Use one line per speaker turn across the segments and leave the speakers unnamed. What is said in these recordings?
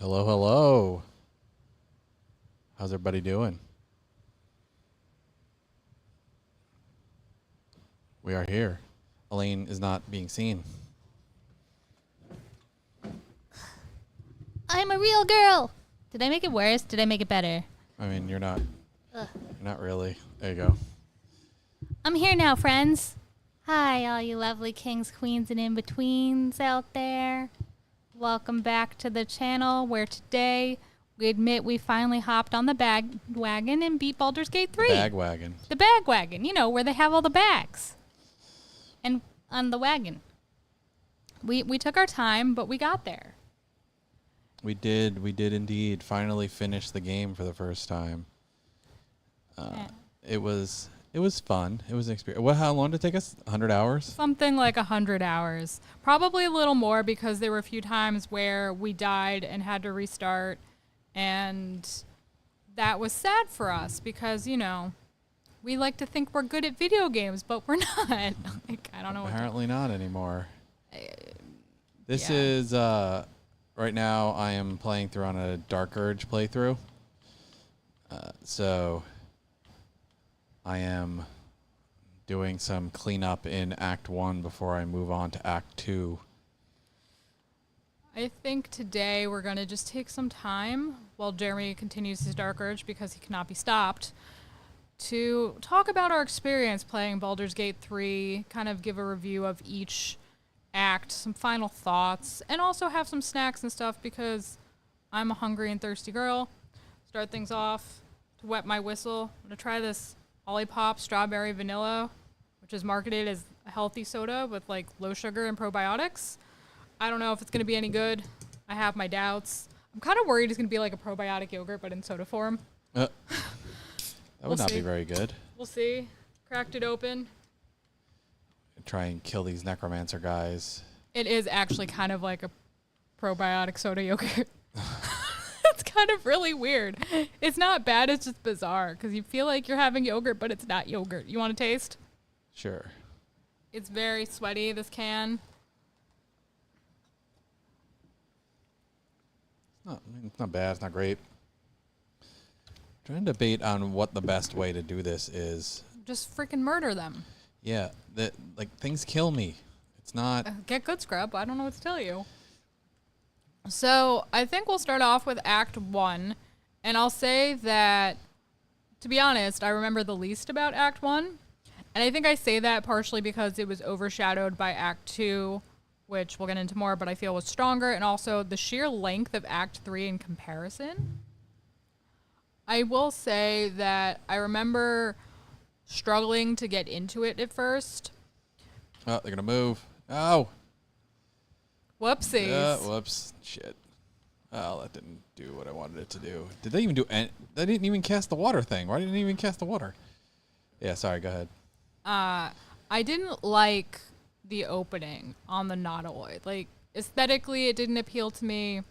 Hello, hello. How's everybody doing? We are here. Elaine is not being seen.
I'm a real girl. Did I make it worse? Did I make it better?
I mean, you're not.
Ugh.
You're not really. There you go.
I'm here now, friends. Hi, all you lovely kings, queens, and in-betweens out there. Welcome back to the channel where today we admit we finally hopped on the bag wagon and beat Baldur's Gate 3.
The bag wagon.
The bag wagon, you know, where they have all the bags. And on the wagon. We took our time, but we got there.
We did indeed finally finish the game for the first time. It was fun. It was an experience. How long did it take us? 100 hours?
Something like 100 hours. Probably a little more because there were a few times where we died and had to restart. And that was sad for us because, you know, we like to think we're good at video games, but we're not. Like, I don't know.
Apparently not anymore. This
yeah.
is, right now I am playing through on a Dark Urge playthrough. So I am doing some cleanup in Act 1 before I move on to Act 2.
I think today we're going to just take some time while Jeremy continues his Dark Urge because he cannot be stopped to talk about our experience playing Baldur's Gate 3, kind of give a review of each act, some final thoughts, and also have some snacks and stuff because I'm a hungry and thirsty girl. Start things off to wet my whistle. I'm going to try this Olipop Strawberry Vanilla, which is marketed as a healthy soda with like low sugar and probiotics. I don't know if it's going to be any good. I have my doubts. I'm kind of worried it's going to be like a probiotic yogurt, but in soda form.
That would not be very good.
We'll see. Cracked it open.
Try and kill these necromancer guys.
It is actually kind of like a probiotic soda yogurt. It's kind of really weird. It's not bad. It's just bizarre because you feel like you're having yogurt, but it's not yogurt. You want to taste?
Sure.
It's very sweaty, this can.
It's not bad. It's not great. Trying to debate on what the best way to do this is.
Just freaking murder them.
Yeah, things kill me. It's not.
Get good, scrub. I don't know what to tell you. So I think we'll start off with Act 1. And I'll say that, to be honest, I remember the least about Act 1. And I think I say that partially because it was overshadowed by Act 2, which we'll get into more, but I feel was stronger. And also the sheer length of Act 3 in comparison. I will say that I remember struggling to get into it at first.
Oh, they're going to move. Oh.
Whoopsies.
Whoops. Shit. Oh, that didn't do what I wanted it to do. Did they even do any? They didn't even cast the water thing. Why didn't they even cast the water? Yeah, sorry. Go ahead.
I didn't like the opening on the Nautiloid. Like, aesthetically, it didn't appeal to me.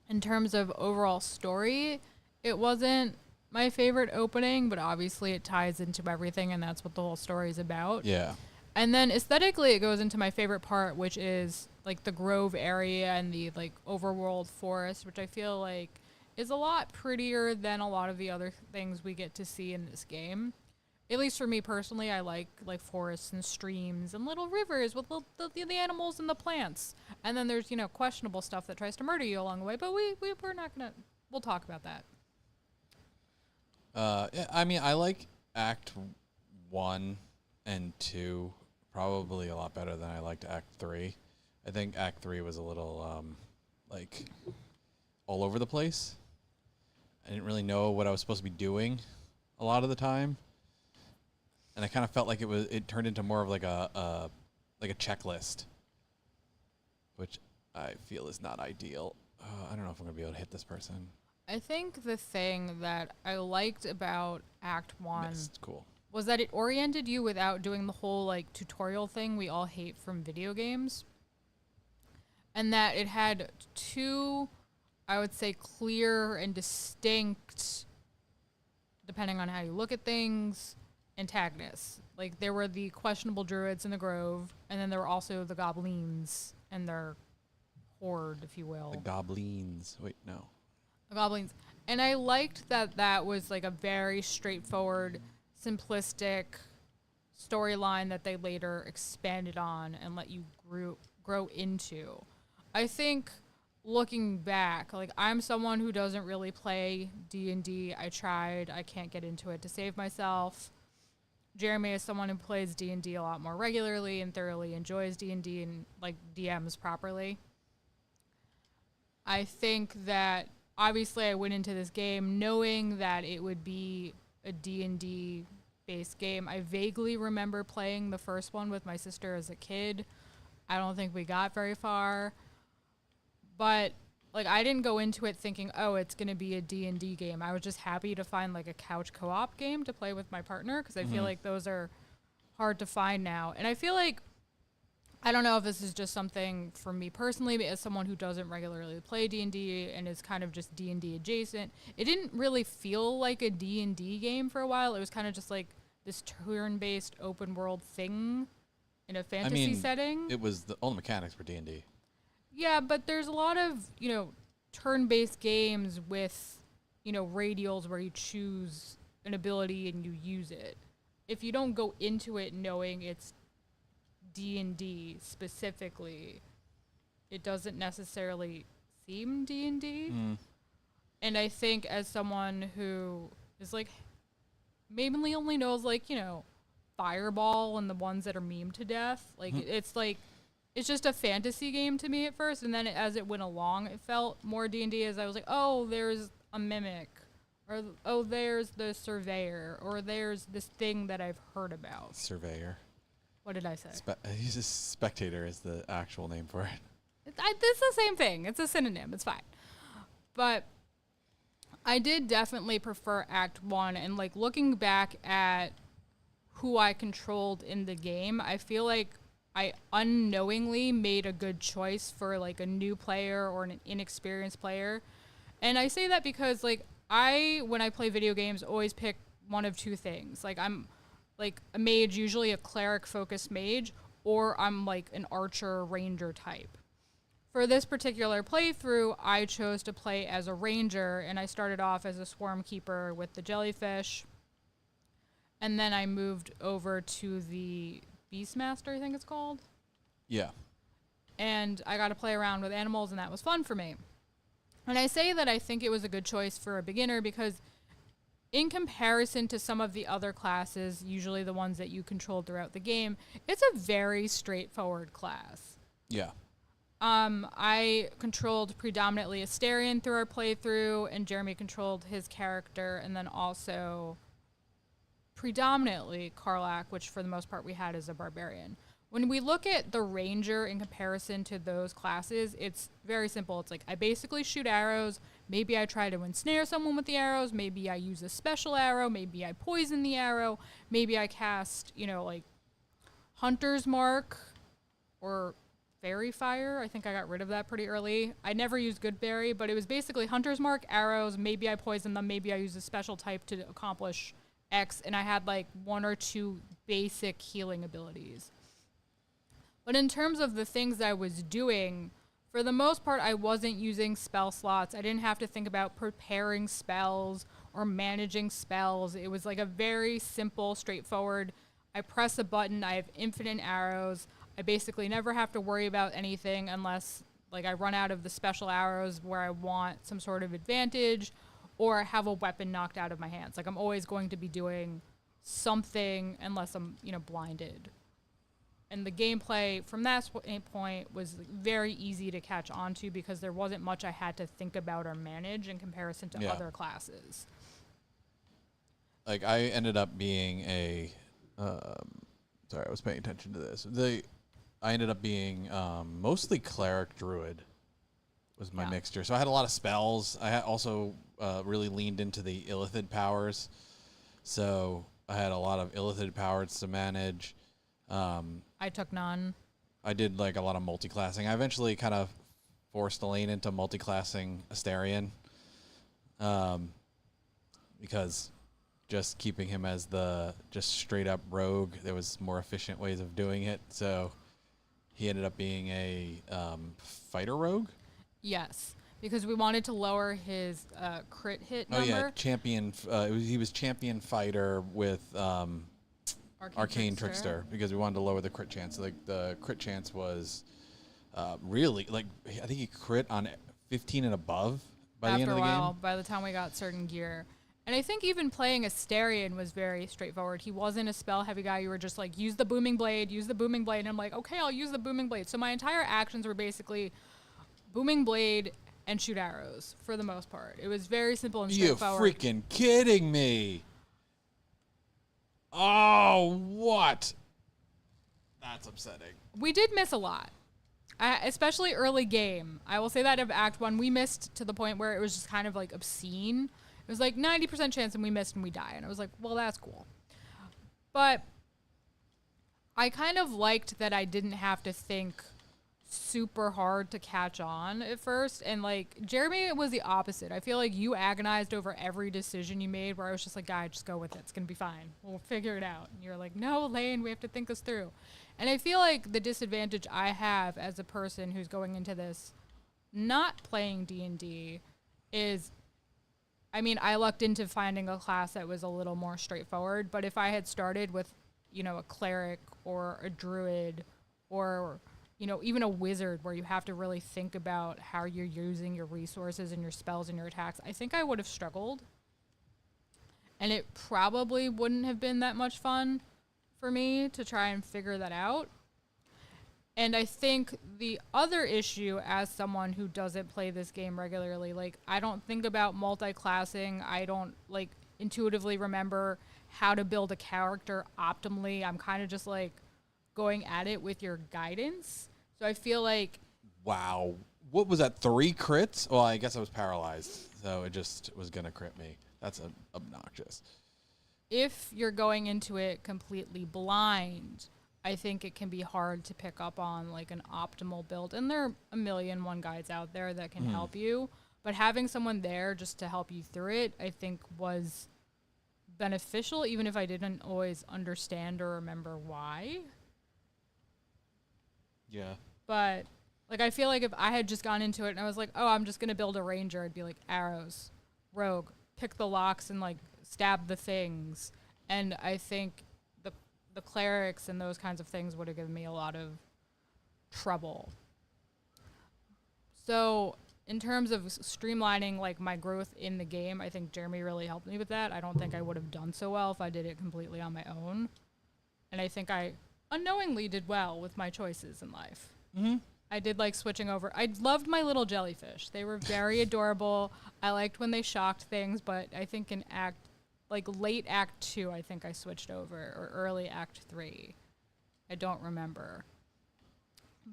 In terms of overall story, it wasn't my favorite opening, but obviously it ties into everything, and that's what the whole story is about.
Yeah.
And then aesthetically, it goes into my favorite part, which is like the Grove area and the like overworld forest, which I feel like is a lot prettier than a lot of the other things we get to see in this game. At least for me personally, I like forests and streams and little rivers with the animals and the plants. And then there's, you know, questionable stuff that tries to murder you along the way, but we're not gonna. We'll talk about that.
Yeah, I mean, I like Act 1 and 2 probably a lot better than I liked Act 3. I think Act 3 was a little, all over the place. I didn't really know what I was supposed to be doing a lot of the time. And I kind of felt like it turned into more of like a checklist, which I feel is not ideal. I don't know if I'm going to be able to hit this person.
I think the thing that I liked about Act 1
Missed. Cool.
was that it oriented you without doing the whole like tutorial thing we all hate from video games. And that it had two, I would say, clear and distinct, depending on how you look at things, antagonists. Like, there were the questionable druids in the Grove, and then there were also the goblins and their horde, if you will.
The goblins. Wait, no.
The goblins. And I liked that that was like a very straightforward, simplistic storyline that they later expanded on and let you grow into. I think looking back, like I'm someone who doesn't really play D&D. I tried, I can't get into it to save myself. Jeremy is someone who plays D&D a lot more regularly and thoroughly enjoys D&D and like DMs properly. I think that obviously I went into this game knowing that it would be a D&D based game. I vaguely remember playing the first one with my sister as a kid. I don't think we got very far. But like I didn't go into it thinking, oh, it's going to be a D&D game. I was just happy to find like a couch co-op game to play with my partner because I feel like those are hard to find now. And I feel like, I don't know if this is just something for me personally, but as someone who doesn't regularly play D&D and is kind of just D&D adjacent, it didn't really feel like a D&D game for a while. It was kind of just like this turn-based open world thing in a fantasy setting.
It was all the mechanics for D&D.
Yeah, but there's a lot of, turn-based games with, radials where you choose an ability and you use it. If you don't go into it knowing it's D&D specifically, it doesn't necessarily seem D&D. And I think as someone who is like, mainly only knows Fireball and the ones that are memed to death, it's just a fantasy game to me at first, and then as it went along, it felt more D&D as I was like, oh, there's a mimic, or oh, there's the surveyor, or there's this thing that I've heard about.
Surveyor.
What did I say?
He's a spectator is the actual name for it.
It's the same thing. It's a synonym. It's fine. But I did definitely prefer Act 1, and looking back at who I controlled in the game, I feel like I unknowingly made a good choice for a new player or an inexperienced player. And I say that because when I play video games, always pick one of two things. I'm a mage, usually a cleric focused mage, or I'm an archer ranger type. For this particular playthrough, I chose to play as a ranger, and I started off as a swarm keeper with the jellyfish. And then I moved over to the Beastmaster, I think it's called.
Yeah.
And I got to play around with animals, and that was fun for me. And I say that I think it was a good choice for a beginner because in comparison to some of the other classes, usually the ones that you control throughout the game, it's a very straightforward class.
Yeah.
I controlled predominantly Astarion through our playthrough, and Jeremy controlled his character, and then also predominantly Karlach, which for the most part we had as a barbarian. When we look at the ranger in comparison to those classes, it's very simple. It's I basically shoot arrows. Maybe I try to ensnare someone with the arrows. Maybe I use a special arrow. Maybe I poison the arrow. Maybe I cast, Hunter's Mark or Fairy Fire. I think I got rid of that pretty early. I never used Good Berry, but it was basically Hunter's Mark, arrows. Maybe I poison them. Maybe I use a special type to accomplish X, and I had one or two basic healing abilities. But in terms of the things I was doing, for the most part, I wasn't using spell slots. I didn't have to think about preparing spells or managing spells. It was a very simple, straightforward, I press a button, I have infinite arrows. I basically never have to worry about anything unless I run out of the special arrows where I want some sort of advantage, or have a weapon knocked out of my hands. I'm always going to be doing something unless I'm, blinded. And the gameplay from that point was very easy to catch on to because there wasn't much I had to think about or manage in comparison to other classes.
I ended up being a... sorry, I was paying attention to this. I ended up being mostly cleric druid was my mixture. So I had a lot of spells. I had also really leaned into the illithid powers. So I had a lot of illithid powers to manage.
I took none.
I did a lot of multi-classing. I eventually kind of forced Elaine into multi-classing Astarion. Because just keeping him as the just straight up rogue, there was more efficient ways of doing it. So he ended up being a fighter rogue.
Yes, because we wanted to lower his crit hit
Oh
number.
yeah, champion. He was champion fighter with Arcane Trickster because we wanted to lower the crit chance. Like the crit chance was really like I think he crit on 15 and above by the end of the game.
By the time we got certain gear. And I think even playing Asterion was very straightforward. He wasn't a spell heavy guy. You were just like, use the booming blade, use the booming blade. And I'm like, okay, I'll use the booming blade. So my entire actions were basically booming blade and shoot arrows for the most part. It was very simple and straightforward.
You freaking kidding me? Oh, what? That's upsetting.
We did miss a lot, especially early game. I will say that of Act 1, we missed to the point where it was just kind of like obscene. It was like 90% chance and we missed and we die. And I was like, well, that's cool. But I kind of liked that I didn't have to think super hard to catch on at first. And like Jeremy was the opposite. I feel like you agonized over every decision you made where I was just like, guy, just go with it. It's going to be fine. We'll figure it out. And you're like, no, Lane, we have to think this through. And I feel like the disadvantage I have as a person who's going into this not playing D&D is, I mean, I lucked into finding a class that was a little more straightforward, but if I had started with, you know, a cleric or a druid or, you know, even a wizard where you have to really think about how you're using your resources and your spells and your attacks, I think I would have struggled. And it probably wouldn't have been that much fun for me to try and figure that out. And I think the other issue as someone who doesn't play this game regularly, like I don't think about multi-classing. I don't like intuitively remember how to build a character optimally. I'm kind of just like going at it with your guidance. So I feel like...
Wow. What was that, 3 crits? Well, I guess I was paralyzed, so it just was going to crit me. That's obnoxious.
If you're going into it completely blind, I think it can be hard to pick up on like an optimal build. And there are a million one guides out there that can help you. But having someone there just to help you through it, I think was beneficial, even if I didn't always understand or remember why.
Yeah.
But like I feel like if I had just gone into it and I was like, oh, I'm just going to build a ranger, I'd be like arrows, rogue, pick the locks and like stab the things. And I think the clerics and those kinds of things would have given me a lot of trouble. So in terms of streamlining like my growth in the game, I think Jeremy really helped me with that. I don't think I would have done so well if I did it completely on my own. And I think I unknowingly did well with my choices in life.
Mm-hmm.
I did like switching over. I loved my little jellyfish. They were very adorable. I liked when they shocked things, but I think in late Act 2, I think I switched over, or early Act 3. I don't remember.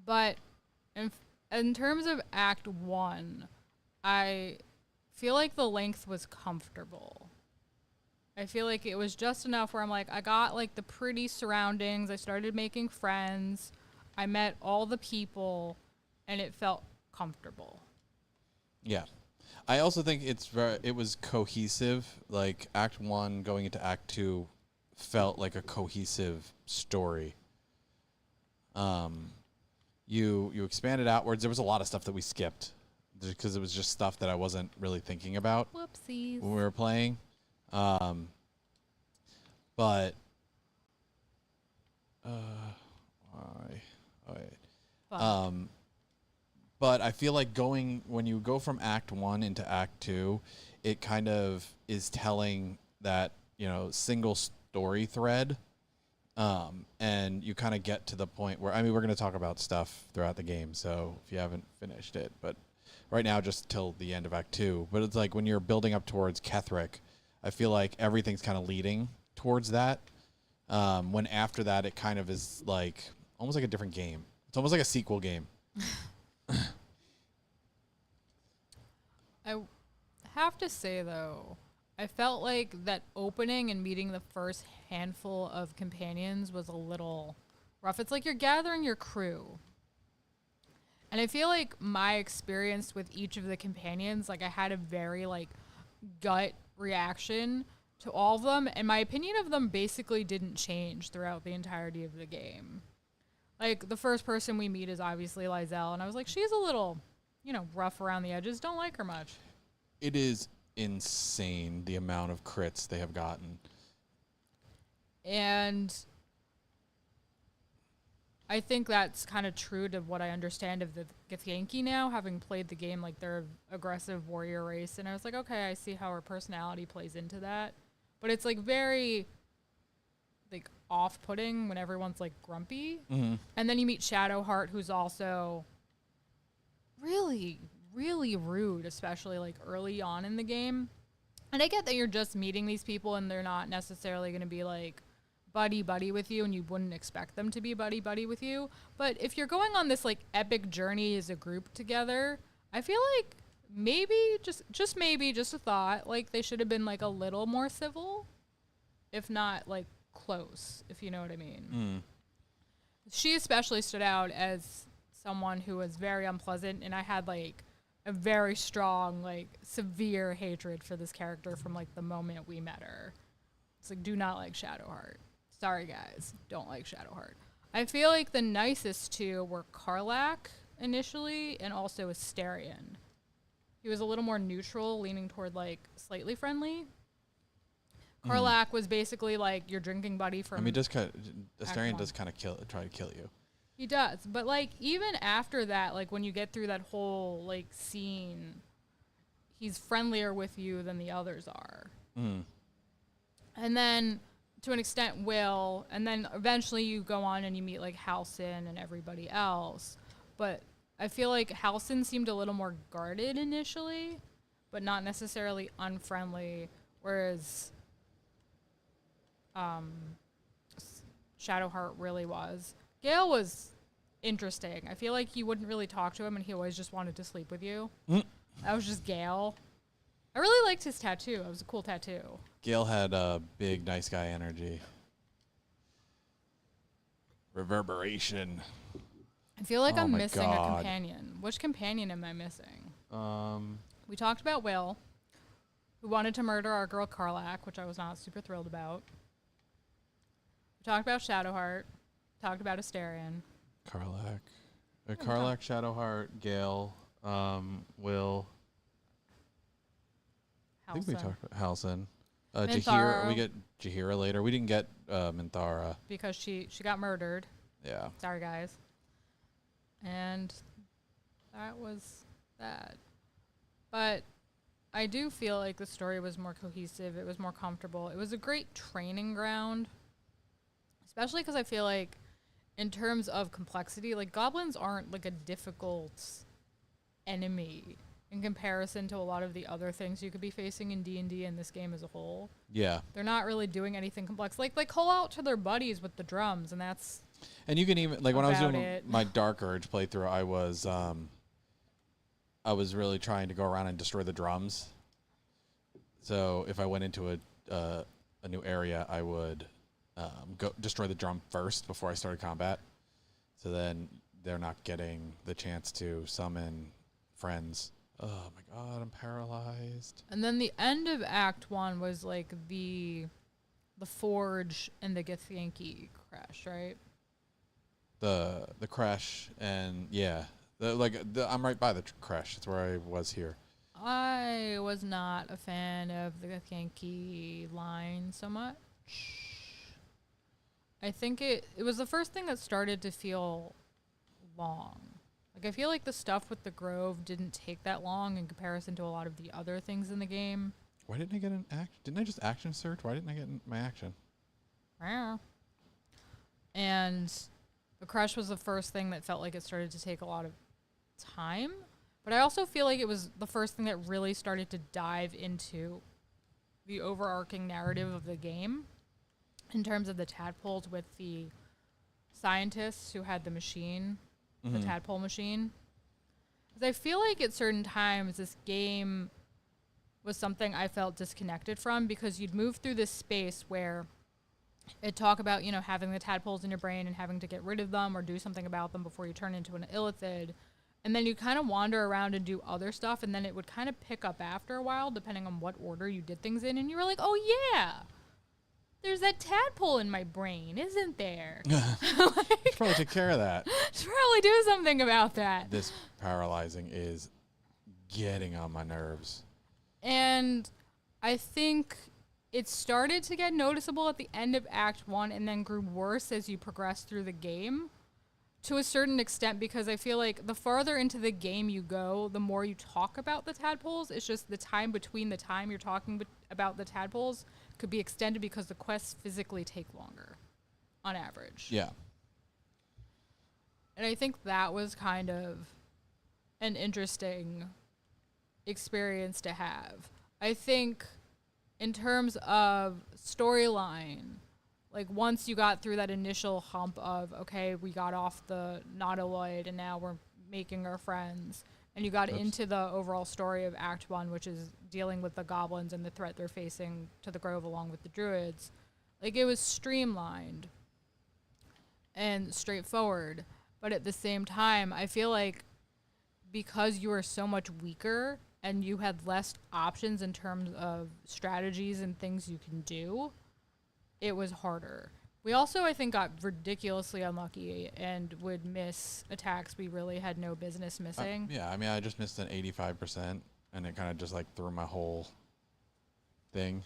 But in terms of Act 1, I feel like the length was comfortable. I feel like it was just enough where I'm like, I got like the pretty surroundings. I started making friends. I met all the people, and it felt comfortable.
Yeah. I also think it was cohesive. Like Act 1 going into Act 2 felt like a cohesive story. You expanded outwards. There was a lot of stuff that we skipped because it was just stuff that I wasn't really thinking about.
Whoopsies.
When we were playing. But I feel like when you go from Act 1 into Act 2, it kind of is telling that, single story thread. And you kind of get to the point where, we're going to talk about stuff throughout the game, so if you haven't finished it, but right now just till the end of Act 2. But it's like when you're building up towards Ketheric, I feel like everything's kind of leading towards that. When after that, it kind of is like almost like a different game. It's almost like a sequel game.
I have to say, though, I felt like that opening and meeting the first handful of companions was a little rough. It's like you're gathering your crew. And I feel like my experience with each of the companions, like I had a very gut reaction to all of them, and my opinion of them basically didn't change throughout the entirety of the game. Like, the first person we meet is obviously Lizelle, and I was like, she's a little, rough around the edges. Don't like her much.
It is insane the amount of crits they have gotten.
And I think that's kind of true to what I understand of the Githyanki now, having played the game like they're an aggressive warrior race. And I was like, okay, I see how her personality plays into that. But it's like very like off-putting when everyone's like grumpy.
Mm-hmm.
And then you meet Shadowheart, who's also really, really rude, especially like early on in the game. And I get that you're just meeting these people and they're not necessarily going to be like buddy with you, and you wouldn't expect them to be buddy with you. But if you're going on this like epic journey as a group together, I feel like maybe just a thought, like they should have been like a little more civil, if not like close, if you know what I mean. She especially stood out as someone who was very unpleasant, and I had like a very strong, like severe hatred for this character from like the moment we met her. It's like, do not like Shadowheart. Sorry guys, don't like Shadowheart. I feel like the nicest two were Karlach initially, and also Asterion. He was a little more neutral, leaning toward like slightly friendly. Karlach was basically like your drinking buddy from.
I mean, Asterion does kind of try to kill you.
He does, but like even after that, like when you get through that whole like scene, he's friendlier with you than the others are. And then to an extent Will, and then eventually you go on and you meet like Halsin and everybody else. But I feel like Halsin seemed a little more guarded initially, but not necessarily unfriendly, whereas Shadowheart really was. Gale was interesting. I feel like you wouldn't really talk to him, and he always just wanted to sleep with you. That was just Gale. I really liked his tattoo. It was a cool tattoo.
Gale had a big, nice guy energy. Reverberation.
I feel like I'm missing a companion. Which companion am I missing? We talked about Will, who wanted to murder our girl Karlach, which I was not super thrilled about. We talked about Shadowheart. Talked about Asterion.
Karlach. Karlach, Shadowheart, Gale, Will. I think we talked about Halsin. Jaheira. We get Jaheira later. We didn't get Minthara.
Because she got murdered.
Yeah.
Sorry, guys. And that was that. But I do feel like the story was more cohesive. It was more comfortable. It was a great training ground. Especially because I feel like in terms of complexity, like goblins aren't like a difficult enemy in comparison to a lot of the other things you could be facing in D&D and this game as a whole.
Yeah.
They're not really doing anything complex. Like they call out to their buddies with the drums, and that's.
And you can even like when I was doing my Dark Urge playthrough, I was really trying to go around and destroy the drums. So if I went into a new area, I would go destroy the drum first before I started combat. So then they're not getting the chance to summon friends. Oh my god, I'm paralyzed.
And then the end of Act 1 was like the Forge and the Githyanki crash, right?
The crash and yeah, I'm right by the crash. That's where I was here.
I was not a fan of the Githyanki line so much. I think it was the first thing that started to feel long. Like, I feel like the stuff with the Grove didn't take that long in comparison to a lot of the other things in the game.
Why didn't I get an action? Didn't I just action search? Why didn't I get my action?
And the crush was the first thing that felt like it started to take a lot of time. But I also feel like it was the first thing that really started to dive into the overarching narrative of the game in terms of the tadpoles with the scientists who had the machine. The tadpole machine. Because I feel like at certain times this game was something I felt disconnected from, because you'd move through this space where it'd talk about, having the tadpoles in your brain and having to get rid of them or do something about them before you turn into an illithid. And then you kind of wander around and do other stuff, and then it would kind of pick up after a while, depending on what order you did things in. And you were like, oh yeah, there's that tadpole in my brain, isn't there?
Should probably take care of that.
Should probably do something about that.
This paralyzing is getting on my nerves.
And I think it started to get noticeable at the end of Act 1 and then grew worse as you progressed through the game to a certain extent, because I feel like the farther into the game you go, the more you talk about the tadpoles. It's just the time between the time you're talking about the tadpoles could be extended because the quests physically take longer on average.
Yeah.
And I think that was kind of an interesting experience to have. I think in terms of storyline, like once you got through that initial hump of, okay, we got off the nautiloid and now we're making our friends, and you got into the overall story of Act 1, which is dealing with the goblins and the threat they're facing to the Grove along with the druids, like it was streamlined and straightforward. But at the same time, I feel like because you were so much weaker and you had less options in terms of strategies and things you can do, it was harder. We also, I think, got ridiculously unlucky and would miss attacks we really had no business missing.
Yeah, I mean, I just missed an 85%, and it kind of just, like, threw my whole thing.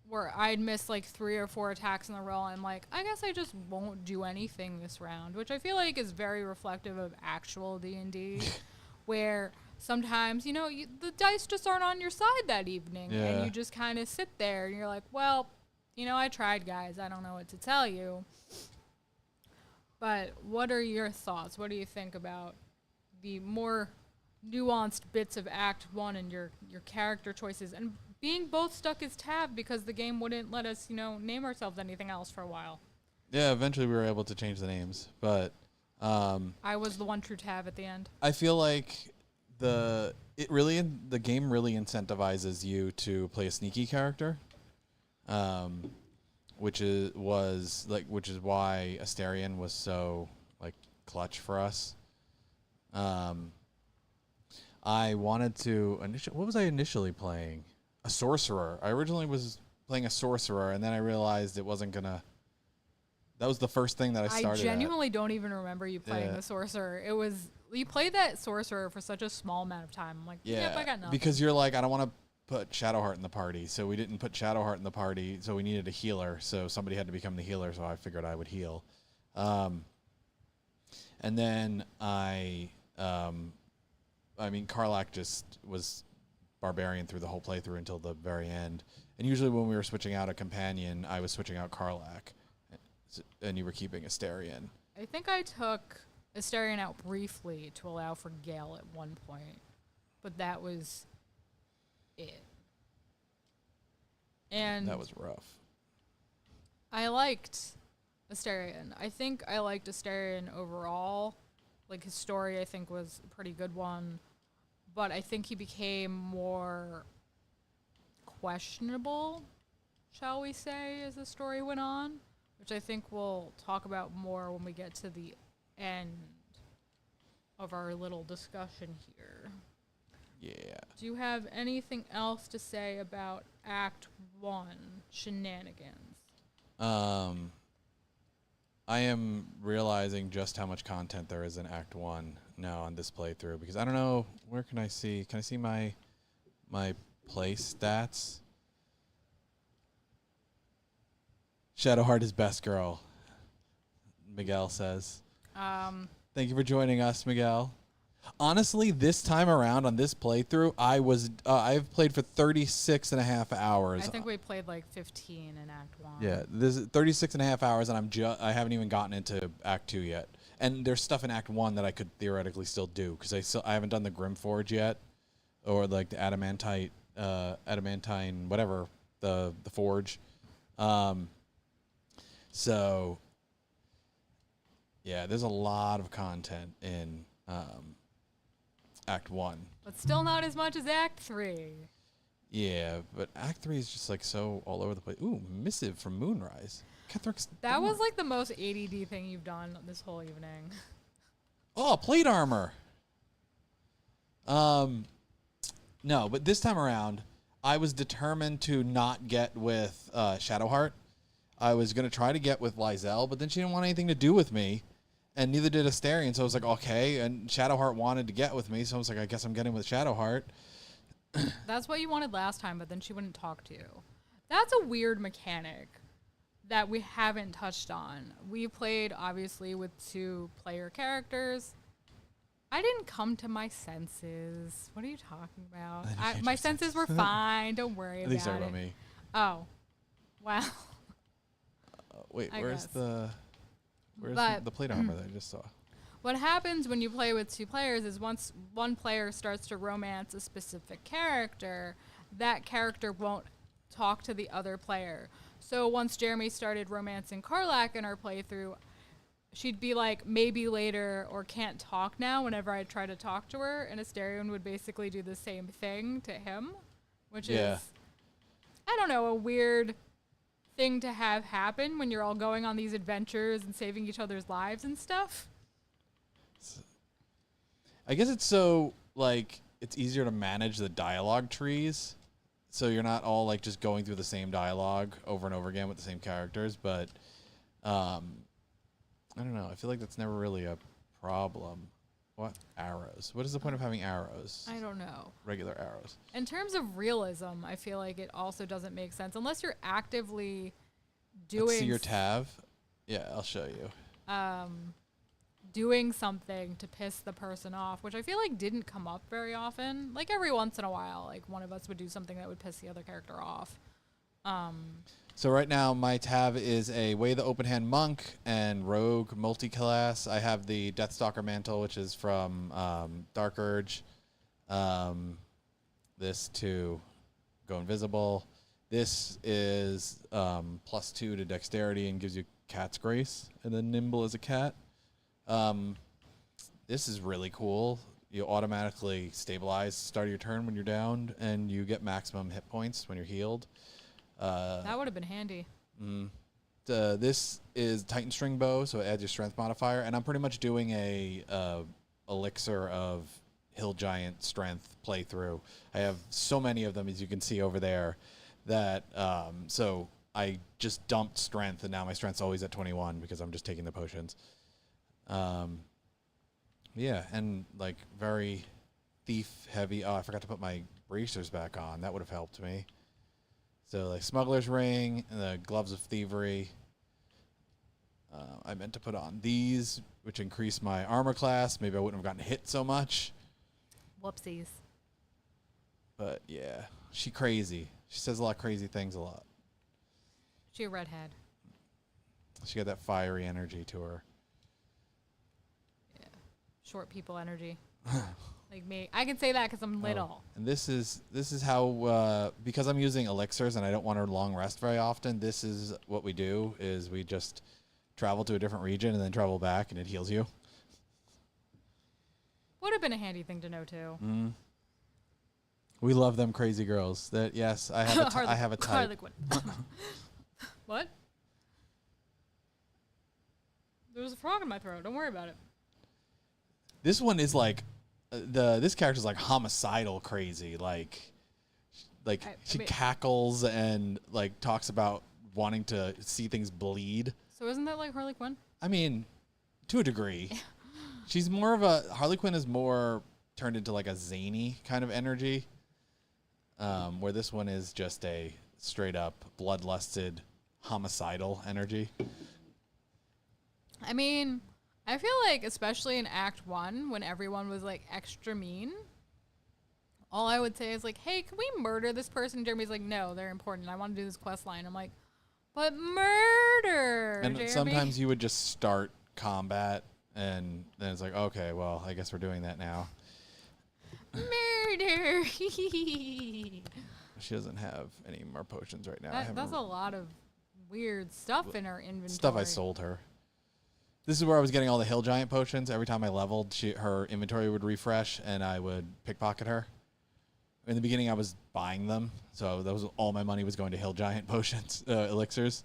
Where I'd miss, like, 3 or 4 attacks in a row, and I'm like, I guess I just won't do anything this round, which I feel like is very reflective of actual D&D, where sometimes, you know, the dice just aren't on your side that evening, and you just kind of sit there, and you're like, well, you know, I tried, guys. I don't know what to tell you. But what are your thoughts? What do you think about the more nuanced bits of Act 1 and your character choices, and being both stuck as Tav because the game wouldn't let us, you know, name ourselves anything else for a while?
Yeah, eventually we were able to change the names, but
I was the one true Tav at the end.
I feel like the game really incentivizes you to play a sneaky character. Which is why Astarion was so like clutch for us. I wanted to what was I initially playing? A sorcerer. I originally was playing a sorcerer, and then I realized it wasn't gonna. That was the first thing that I started.
I genuinely don't even remember you playing the sorcerer. It was you played that sorcerer for such a small amount of time. I'm like, yep, I got nothing.
Because you're like, I don't want to put Shadowheart in the party, so we didn't put Shadowheart in the party, so we needed a healer, so somebody had to become the healer, so I figured I would heal. And then Karlach just was barbarian through the whole playthrough until the very end. And usually when we were switching out a companion, I was switching out Karlach, and you were keeping Astarion.
I think I took Astarion out briefly to allow for Gale at one point, but that was it. And
that was rough.
I liked Astarion. I think I liked Astarion overall. Like, his story, I think, was a pretty good one. But I think he became more questionable, shall we say, as the story went on, which I think we'll talk about more when we get to the end of our little discussion here.
Yeah.
Do you have anything else to say about Act 1 shenanigans?
I am realizing just how much content there is in Act 1 now on this playthrough, because I don't know, where can I see? Can I see my play stats? Shadowheart is best girl, Miguel says. Thank you for joining us, Miguel. Honestly, this time around on this playthrough, I've played for 36 and a half hours.
I think we played like 15 in Act 1.
Yeah, this is 36 and a half hours, and I haven't even gotten into Act 2 yet. And there's stuff in Act 1 that I could theoretically still do, because I haven't done the Grimforge yet, or like the adamantine, whatever, the forge. So, yeah, there's a lot of content in Act 1.
But still not as much as Act 3.
Yeah, but Act 3 is just like so all over the place. Ooh, missive from Moonrise.
That was like the most ADD thing you've done this whole evening.
Oh, plate armor. No, but this time around, I was determined to not get with Shadowheart, I was going to try to get with Lizelle, but then she didn't want anything to do with me, and neither did Astarion. So I was like, okay. And Shadowheart wanted to get with me, so I was like, I guess I'm getting with Shadowheart.
That's what you wanted last time, but then she wouldn't talk to you. That's a weird mechanic that we haven't touched on. We played, obviously, with 2 player characters. I didn't come to my senses. What are you talking about? My senses were fine. Don't worry about it.
At least about me.
Oh. Wow.
Wait,
I
where's
guess.
the plate armor that I just saw?
What happens when you play with 2 players is once one player starts to romance a specific character, that character won't talk to the other player. So once Jeremy started romancing Karlak in our playthrough, she'd be like, maybe later, or can't talk now whenever I try to talk to her, and Astarion would basically do the same thing to him, which is, I don't know, a weird thing to have happen when you're all going on these adventures and saving each other's lives and stuff.
I guess it's so, like, it's easier to manage the dialogue trees, so you're not all, like, just going through the same dialogue over and over again with the same characters, but, I don't know. I feel like that's never really a problem. What? Arrows. What is the point of having arrows?
I don't know.
Regular arrows.
In terms of realism, I feel like it also doesn't make sense unless you're actively doing...
Let's see your tab. Yeah, I'll show you.
Doing something to piss the person off, which I feel like didn't come up very often. Like every once in a while, like one of us would do something that would piss the other character off.
So right now my tab is a Way the Open Hand Monk and Rogue multi-class. I have the Deathstalker Mantle, which is from Dark Urge. This to go invisible. This is +2 to dexterity and gives you Cat's Grace, and then nimble as a cat. This is really cool. You automatically stabilize start of your turn when you're downed, and you get maximum hit points when you're healed.
That would have been handy.
This is Titan String Bow, so it adds your strength modifier, and I'm pretty much doing a elixir of Hill Giant strength playthrough. I have so many of them, as you can see over there, that so I just dumped strength, and now my strength's always at 21 because I'm just taking the potions. Yeah, and like very thief heavy. Oh, I forgot to put my bracers back on. That would have helped me. So like Smuggler's Ring and the Gloves of Thievery. I meant to put on these, which increase my armor class. Maybe I wouldn't have gotten hit so much.
Whoopsies.
But yeah, she crazy. She says a lot of crazy things a lot.
She a redhead.
She got that fiery energy to her.
Yeah. Short people energy. Like me. I can say that because I'm little.
And this is how, because I'm using elixirs and I don't want to long rest very often, this is what we do, is we just travel to a different region and then travel back, and it heals you.
Would have been a handy thing to know, too.
We love them crazy girls. That yes, I have I have a type.
What? There was a frog in my throat. Don't worry about it.
This one is like, this character's like homicidal crazy. Like she cackles and like talks about wanting to see things bleed.
So isn't that like Harley Quinn?
I mean, to a degree. She's more of a, Harley Quinn is more turned into like a zany kind of energy. Where this one is just a straight up bloodlusted homicidal energy.
I mean, I feel like especially in Act 1 when everyone was like extra mean, all I would say is like, hey, can we murder this person? Jeremy's like, no, they're important. I want to do this quest line. I'm like, but murder,
And
Jeremy.
sometimes you would just start combat and then it's like, okay, well, I guess we're doing that now.
Murder.
She doesn't have any more potions right now.
That's a lot of weird stuff in her inventory.
Stuff I sold her. This is where I was getting all the Hill Giant potions. Every time I leveled, her inventory would refresh, and I would pickpocket her. In the beginning, I was buying them, so that was all my money was going to Hill Giant potions, elixirs.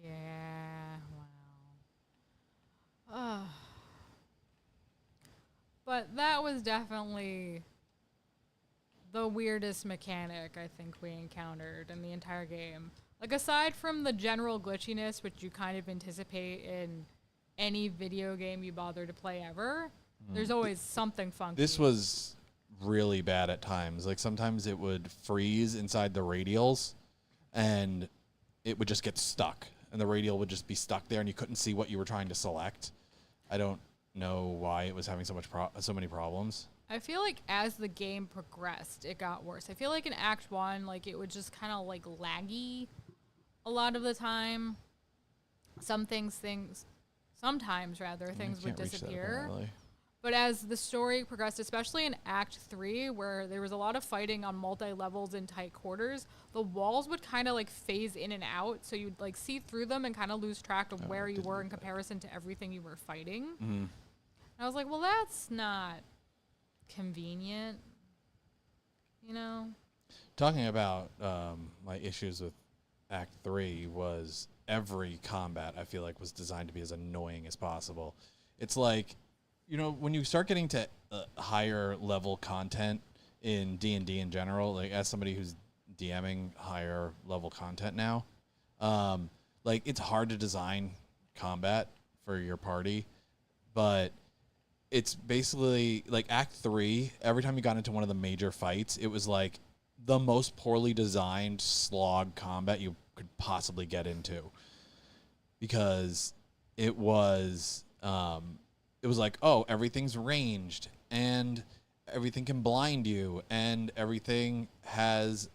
Yeah, wow. But that was definitely the weirdest mechanic I think we encountered in the entire game. Like, aside from the general glitchiness, which you kind of anticipate in any video game you bother to play ever, there's always something funky.
This was really bad at times. Like, sometimes it would freeze inside the radials, and it would just get stuck. And the radial would just be stuck there, and you couldn't see what you were trying to select. I don't know why it was having so many problems.
I feel like as the game progressed, it got worse. I feel like in Act 1, like, it would just kind of, like, laggy a lot of the time. Sometimes things would disappear. But as the story progressed, especially in Act 3, where there was a lot of fighting on multi-levels in tight quarters, the walls would kind of, like, phase in and out, so you'd, like, see through them and kind of lose track of where you were in comparison to everything you were fighting.
Mm-hmm.
And I was like, well, that's not convenient, you know?
Talking about my issues with Act 3 was every combat, I feel like, was designed to be as annoying as possible. It's like, you know, when you start getting to higher level content in D&D in general, like as somebody who's DMing higher level content now, like it's hard to design combat for your party, but it's basically like Act 3, every time you got into one of the major fights, it was like the most poorly designed slog combat you could possibly get into, because it was like, oh, everything's ranged and everything can blind you and everything has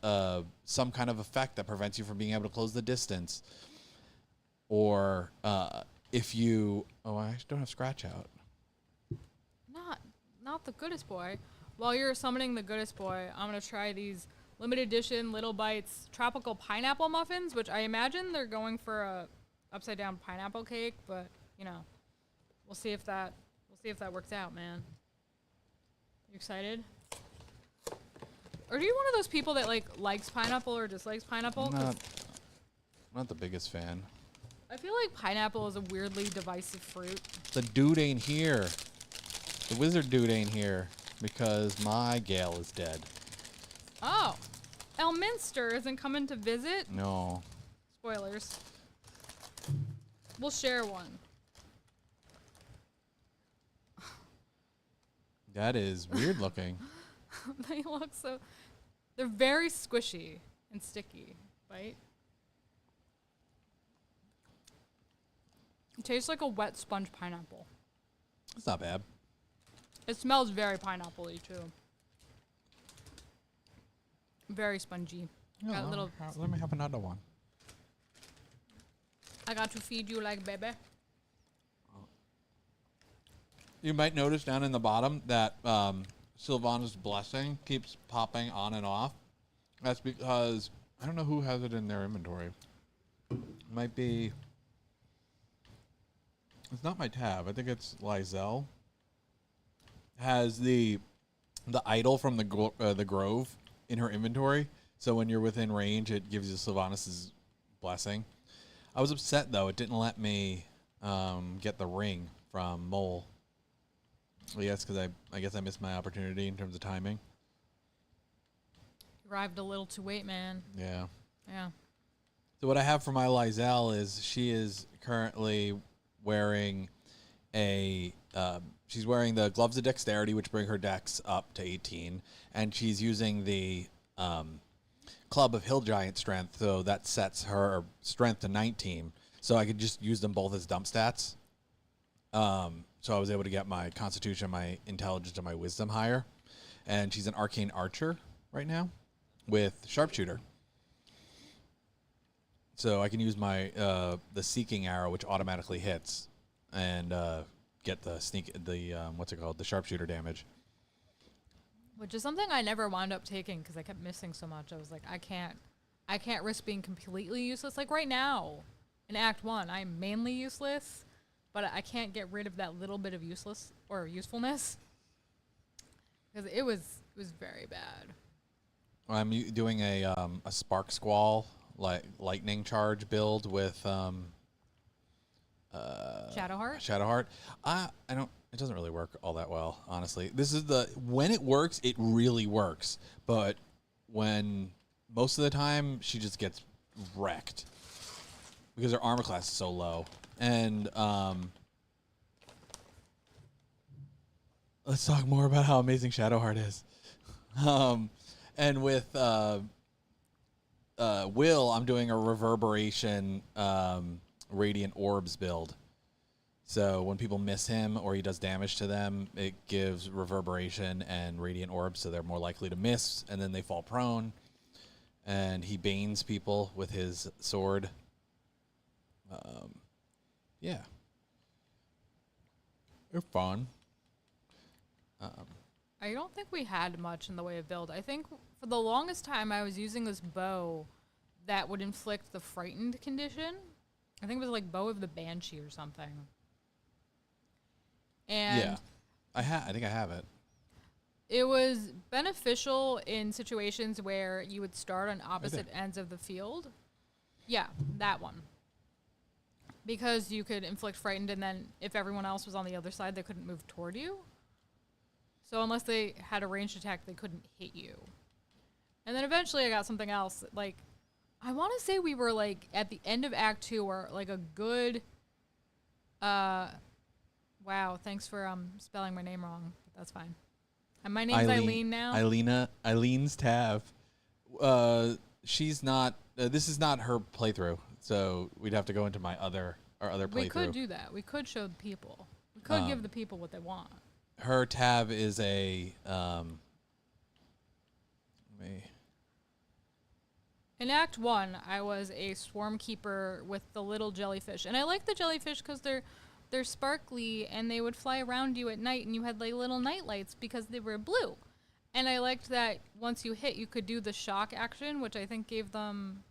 some kind of effect that prevents you from being able to close the distance. Or if you, I don't have scratch out.
Not the goodest boy. While you're summoning the goodest boy, I'm going to try these limited edition Little Bites tropical pineapple muffins, which I imagine they're going for a upside down pineapple cake, but you know, we'll see if that works out, man. You excited? Or are you one of those people that like likes pineapple or dislikes pineapple?
I'm not the biggest fan.
I feel like pineapple is a weirdly divisive fruit.
The dude ain't here. The wizard dude ain't here because my gal is dead.
Oh, Elminster isn't coming to visit?
No.
Spoilers. We'll share one.
That is weird looking.
They look so... They're very squishy and sticky. Bite. It tastes like a wet sponge pineapple.
It's not bad.
It smells very pineapple-y, too. Very spongy. Got little...
Let me have another one.
I got to feed you like baby.
You might notice down in the bottom that Sylvana's blessing keeps popping on and off. That's because I don't know who has it in their inventory. It might be... It's not my tab. I think it's Lizelle. Has the idol from the grove in her inventory, so when you're within range, it gives you Sylvanas' blessing. I was upset though; it didn't let me get the ring from Mole. Well, yes, because I guess I missed my opportunity in terms of timing.
Arrived a little too late, man.
Yeah.
Yeah.
So what I have for my Lizelle is she is currently wearing she's wearing the Gloves of Dexterity, which bring her dex up to 18, and she's using the Club of Hill Giant Strength, so that sets her strength to 19. So I could just use them both as dump stats. So I was able to get my Constitution, my Intelligence, and my Wisdom higher. And she's an Arcane Archer right now with Sharpshooter. So I can use my the Seeking Arrow, which automatically hits, and get the the Sharpshooter damage.
Which is something I never wound up taking because I kept missing so much. I was like, I can't risk being completely useless. Like right now, in Act 1, I'm mainly useless, but I can't get rid of that little bit of usefulness because it was very bad.
I'm doing a Spark Squall lightning charge build with Shadowheart. I don't. It doesn't really work all that well, honestly. When it works, it really works. But when most of the time she just gets wrecked because their armor class is so low. And let's talk more about how amazing Shadowheart is. And with Will, I'm doing a reverberation radiant orbs build. So when people miss him or he does damage to them, it gives reverberation and radiant orbs, so they're more likely to miss, and then they fall prone. And he banes people with his sword. Yeah. They're fun.
I don't think we had much in the way of build. I think for the longest time I was using this bow that would inflict the frightened condition. I think it was like Bow of the Banshee or something. And
yeah. I think I have it.
it was beneficial in situations where you would start on opposite ends of the field. Yeah, that one. Because you could inflict frightened, and then if everyone else was on the other side, they couldn't move toward you. So unless they had a ranged attack, they couldn't hit you. And then eventually I got something else. Like, I want to say we were, like, at the end of Act 2, or, like, a good... wow, thanks for spelling my name wrong. But that's fine. And my name's Eileen now.
Eileen's Tav. She's not... this is not her playthrough, so we'd have to go into our other playthrough.
We could do that. We could show the people. We could give the people what they want.
Her Tav is a...
In Act 1, I was a swarm keeper with the little jellyfish. And I like the jellyfish because they're sparkly and they would fly around you at night and you had like little night lights because they were blue. And I liked that once you hit, you could do the shock action, which I think gave them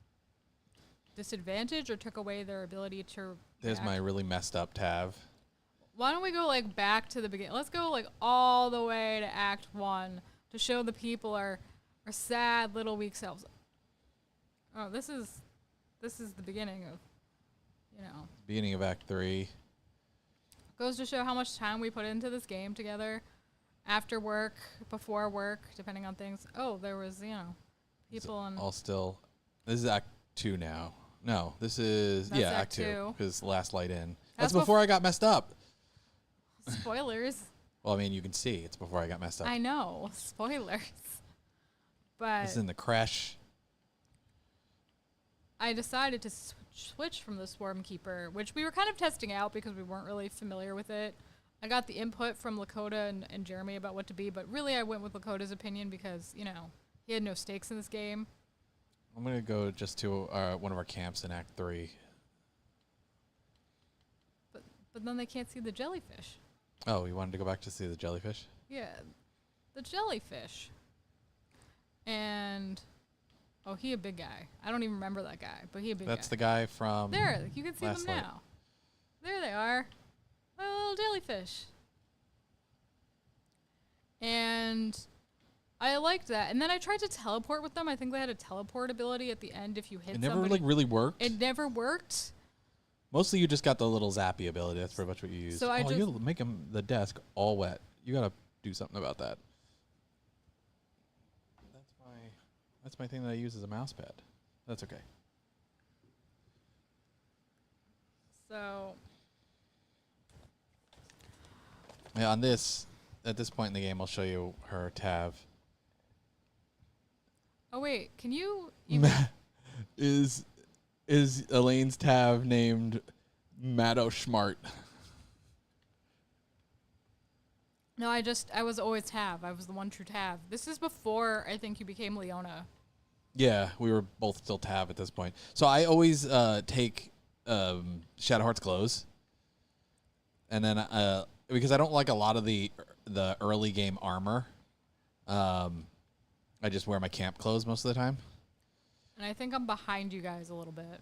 disadvantage or took away their ability to
There's
react.
my really messed up Tav.
Why don't we go like back to the beginning? Let's go like all the way to Act 1 to show the people our sad little weak selves. Oh, this is the beginning of,
Beginning of Act 3.
Goes to show how much time we put into this game together, after work, before work, depending on things. Oh, there was, people on...
All still... This is Act 2 now. No, this is...
That's
Act 2. Because last light in. That's before I got messed up.
Spoilers.
Well, I mean, you can see it's before I got messed up.
I know. Spoilers. But...
This is in the crash.
I decided to switch from the Swarm Keeper, which we were kind of testing out because we weren't really familiar with it. I got the input from Lakota and Jeremy about what to be, but really I went with Lakota's opinion because, he had no stakes in this game.
I'm going to go just to one of our camps in Act 3.
But then they can't see the jellyfish.
Oh, you wanted to go back to see the jellyfish?
Yeah, the jellyfish. And... Oh, he a big guy. I don't even remember that guy, but he a big guy.
That's the guy from...
There, you can see them
light.
now. There they are. A little jellyfish. And I liked that. And then I tried to teleport with them. I think they had a teleport ability at the end if you hit somebody.
It never really worked.
It never worked.
Mostly you just got the little zappy ability. That's pretty much what you used.
So
you'll make the desk all wet. You got to do something about that. That's my thing that I use as a mouse pad. That's okay.
So...
Yeah, at this point in the game, I'll show you her Tav.
Oh, wait. Can you...
Is Elaine's Tav named Maddo Schmart?
No, I was always Tav. I was the one true Tav. This is before I think you became Leona.
Yeah, we were both still Tav at this point. So I always take Shadowheart's clothes. And then, because I don't like a lot of the early game armor, I just wear my camp clothes most of the time.
And I think I'm behind you guys a little bit.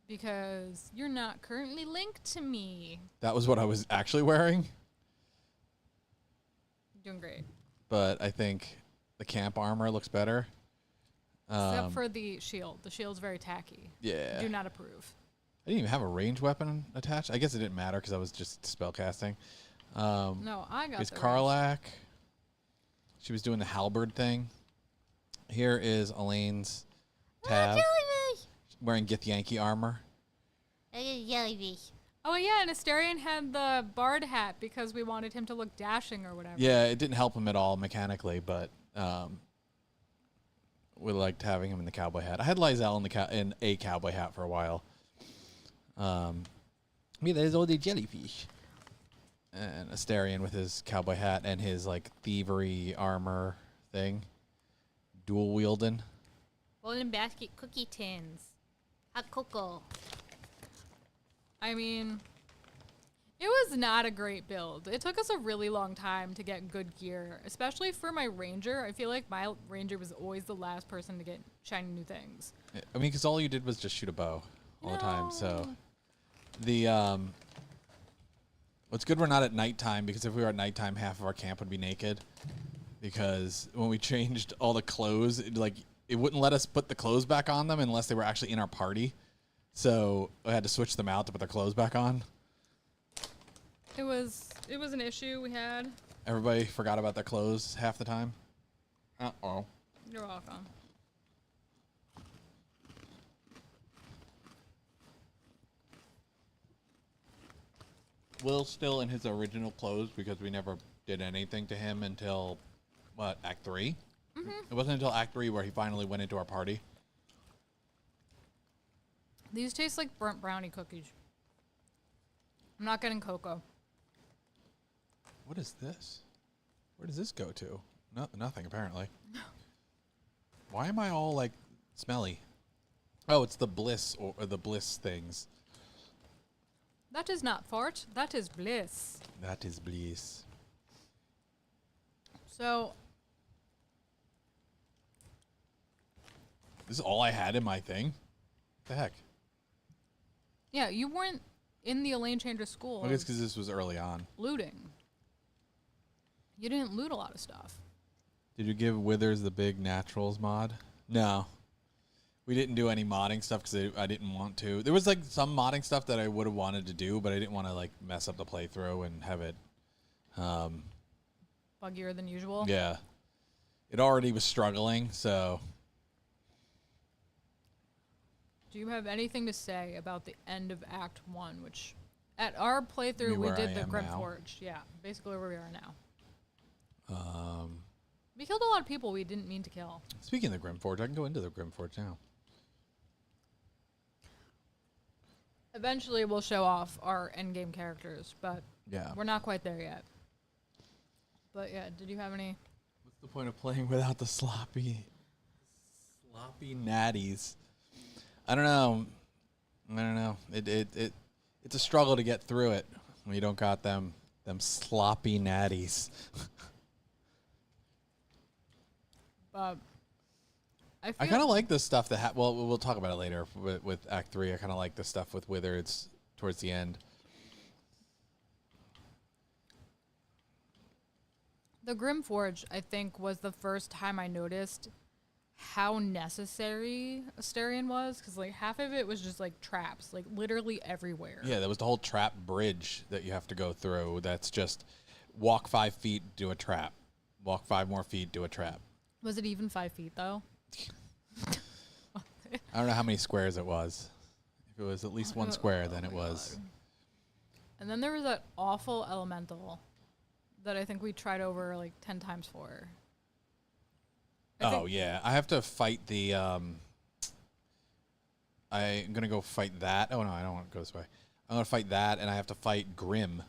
Because you're not currently linked to me.
That was what I was actually wearing.
Doing great.
But I think the camp armor looks better.
Except for the shield. The shield's very tacky.
Yeah.
Do not approve.
I didn't even have a ranged weapon attached. I guess it didn't matter because I was just spellcasting.
No, I got
There's
the
Karlak. She was doing the halberd thing. Here is Elaine's tab
Jellyfish!
wearing Githyanki armor.
I get a jellyfish.
Oh yeah, and Asterion had the bard hat because we wanted him to look dashing or whatever.
Yeah, it didn't help him at all mechanically, but we liked having him in the cowboy hat. I had Lizelle in a cowboy hat for a while. There's all the jellyfish. And Asterion with his cowboy hat and his like thievery armor thing, dual wielding.
Golden basket cookie tins. Hot cocoa.
I mean, it was not a great build. It took us a really long time to get good gear, especially for my ranger. I feel like my ranger was always the last person to get shiny new things.
I mean, because all you did was just shoot a bow all the time. So
No.
the what's good we're not at nighttime, because if we were at nighttime, half of our camp would be naked. Because when we changed all the clothes, it wouldn't let us put the clothes back on them unless they were actually in our party. So I had to switch them out to put their clothes back on.
It was an issue we had.
Everybody forgot about their clothes half the time. Uh-oh.
You're welcome.
Will's still in his original clothes because we never did anything to him until, Act 3? Mm-hmm. It wasn't until Act 3 where he finally went into our party.
These taste like burnt brownie cookies. I'm not getting cocoa.
What is this? Where does this go to? Nothing, apparently. Why am I all, smelly? Oh, it's the bliss or the bliss things.
That is not fart. That is bliss.
That is bliss.
So,
This is all I had in my thing? What the heck?
yeah, you weren't in the Elaine Changer school
I guess because this was early on.
looting. You didn't loot a lot of stuff.
Did you give Withers the big naturals mod? No. We didn't do any modding stuff because I didn't want to. There was some modding stuff that I would have wanted to do, but I didn't want to mess up the playthrough and have it.
Buggier than usual.
Yeah. It already was struggling, so.
Do you have anything to say about the end of Act 1, which at our playthrough we
where
did
I
the
am
Grim
now?
Forge. Yeah, basically where we are now. We killed a lot of people we didn't mean to kill.
Speaking of the Grim Forge, I can go into the Grim Forge now.
Eventually we'll show off our endgame characters, but
Yeah.
we're not quite there yet. But yeah, did you have any?
What's the point of playing without the sloppy natties? I don't know. It's a struggle to get through it when you don't got them sloppy natties.
I
I kind of like the stuff that we'll talk about it later with Act 3. I kind of like the stuff with Withers towards the end.
the Grim Forge, I think, was the first time I noticed how necessary Asterion was, because half of it was just traps, literally everywhere.
Yeah, there was the whole trap bridge that you have to go through. That's just walk 5 feet, do a trap. Walk 5 more feet, do a trap.
Was it even 5 feet though?
I don't know how many squares it was. If it was at least one square, then it
my
was.
God. And then there was that awful elemental that I think we tried over 10 times for.
Oh, yeah. I have to fight the... I'm going to go fight that. Oh, no, I don't want to go this way. I'm going to fight that, and I have to fight Grim,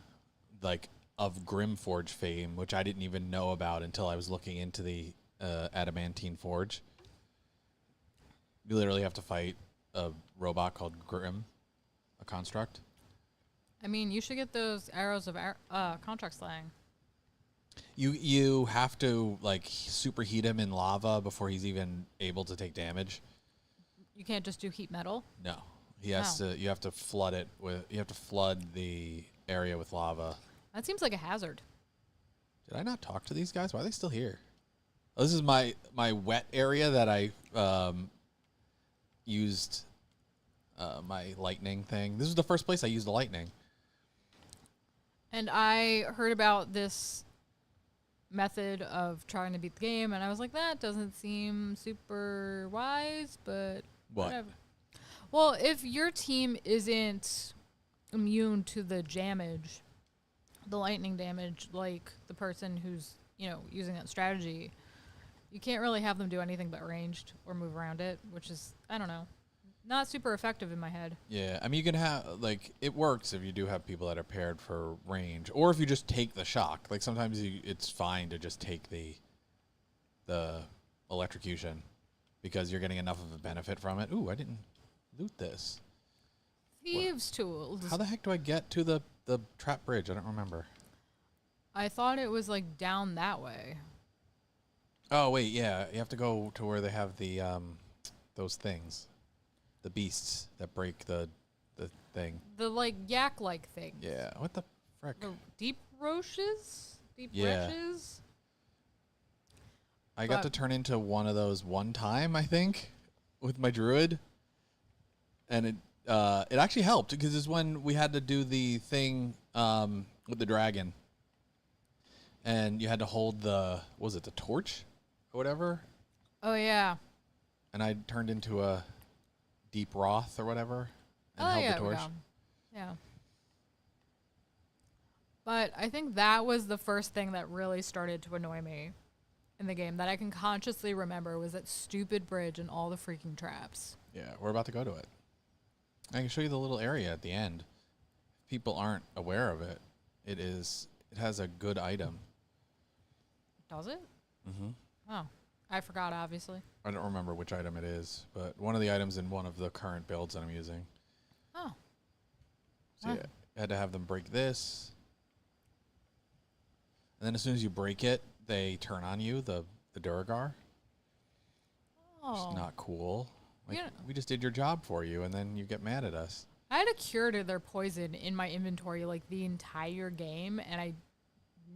of Grim Forge fame, which I didn't even know about until I was looking into the Adamantine Forge. You literally have to fight a robot called Grim, a construct.
I mean, you should get those arrows of contract slaying.
You have to superheat him in lava before he's even able to take damage.
You can't just do heat metal.
No, he has to. You have to flood it with. You have to flood the area with lava.
That seems like a hazard.
Did I not talk to these guys? Why are they still here? Oh, this is my wet area that I used my lightning thing. This is the first place I used the lightning.
And I heard about this method of trying to beat the game, and I was like, that doesn't seem super wise, but
What?
whatever. Well, if your team isn't immune to the damage, the lightning damage, like the person who's, using that strategy, you can't really have them do anything but ranged or move around it, which is, I don't know, not super effective in my head.
Yeah, I mean, you can have, like, it works if you do have people that are paired for range, or if you just take the shock. Like, sometimes it's fine to just take the electrocution because you're getting enough of a benefit from it. Ooh, I didn't loot this.
Thieves' tools.
How the heck do I get to the trap bridge? I don't remember.
I thought it was, like, down that way.
Oh, wait, yeah. You have to go to where they have the, those things. The beasts that break the thing.
The, like, yak-like thing.
Yeah. What the frick?
The deep roaches? Deep
Yeah.
wretches?
I got to turn into one of those one time, I think, with my druid. And it actually helped because it's when we had to do the thing with the dragon. And you had to hold the torch or whatever?
Oh, yeah.
And I turned into a deep wrath or whatever and held the torch.
Yeah. But I think that was the first thing that really started to annoy me in the game that I can consciously remember was that stupid bridge and all the freaking traps.
Yeah, we're about to go to it. I can show you the little area at the end. If people aren't aware of it, it has a good item.
Does it?
Mm-hmm.
Oh, I forgot, obviously.
I don't remember which item it is, but one of the items in one of the current builds that I'm using.
Oh.
So yeah, I had to have them break this. And then as soon as you break it, they turn on you, the Duragar.
Oh.
Which is not cool. Like,
Yeah.
we just did your job for you, and then you get mad at us.
I had a cure to their poison in my inventory like the entire game, and I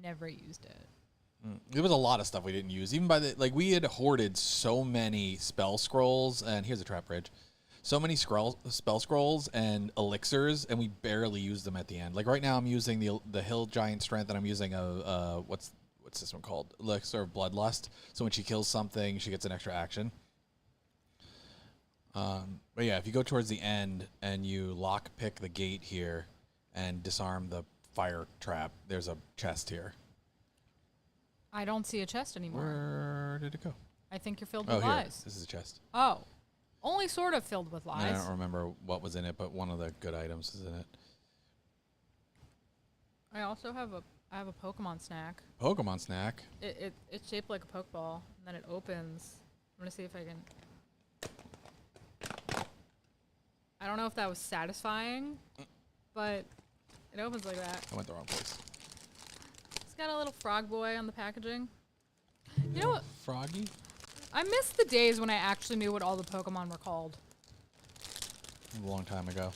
never used it.
There was a lot of stuff we didn't use. Even we had hoarded so many spell scrolls, and here's a trap bridge. So many spell scrolls and elixirs, and we barely used them at the end. Like right now, I'm using the Hill Giant Strength, and I'm using what's this one called? Elixir of Bloodlust. So when she kills something, she gets an extra action. But yeah, if you go towards the end and you lock pick the gate here and disarm the fire trap, there's a chest here.
I don't see a chest anymore.
Where did it go?
I think you're filled
Oh,
with
here.
lies.
This is a chest.
Oh. Only sort of filled with
I
lies.
don't remember what was in it, but one of the good items is in it.
I also have a Pokemon snack.
Pokemon snack.
It's shaped like a Pokeball, and then it opens. I'm gonna see if I can. I don't know if that was satisfying, but it opens like that.
I went the wrong place.
It's got a little frog boy on the packaging. You know what?
Froggy?
I miss the days when I actually knew what all the Pokemon were called.
A long time ago.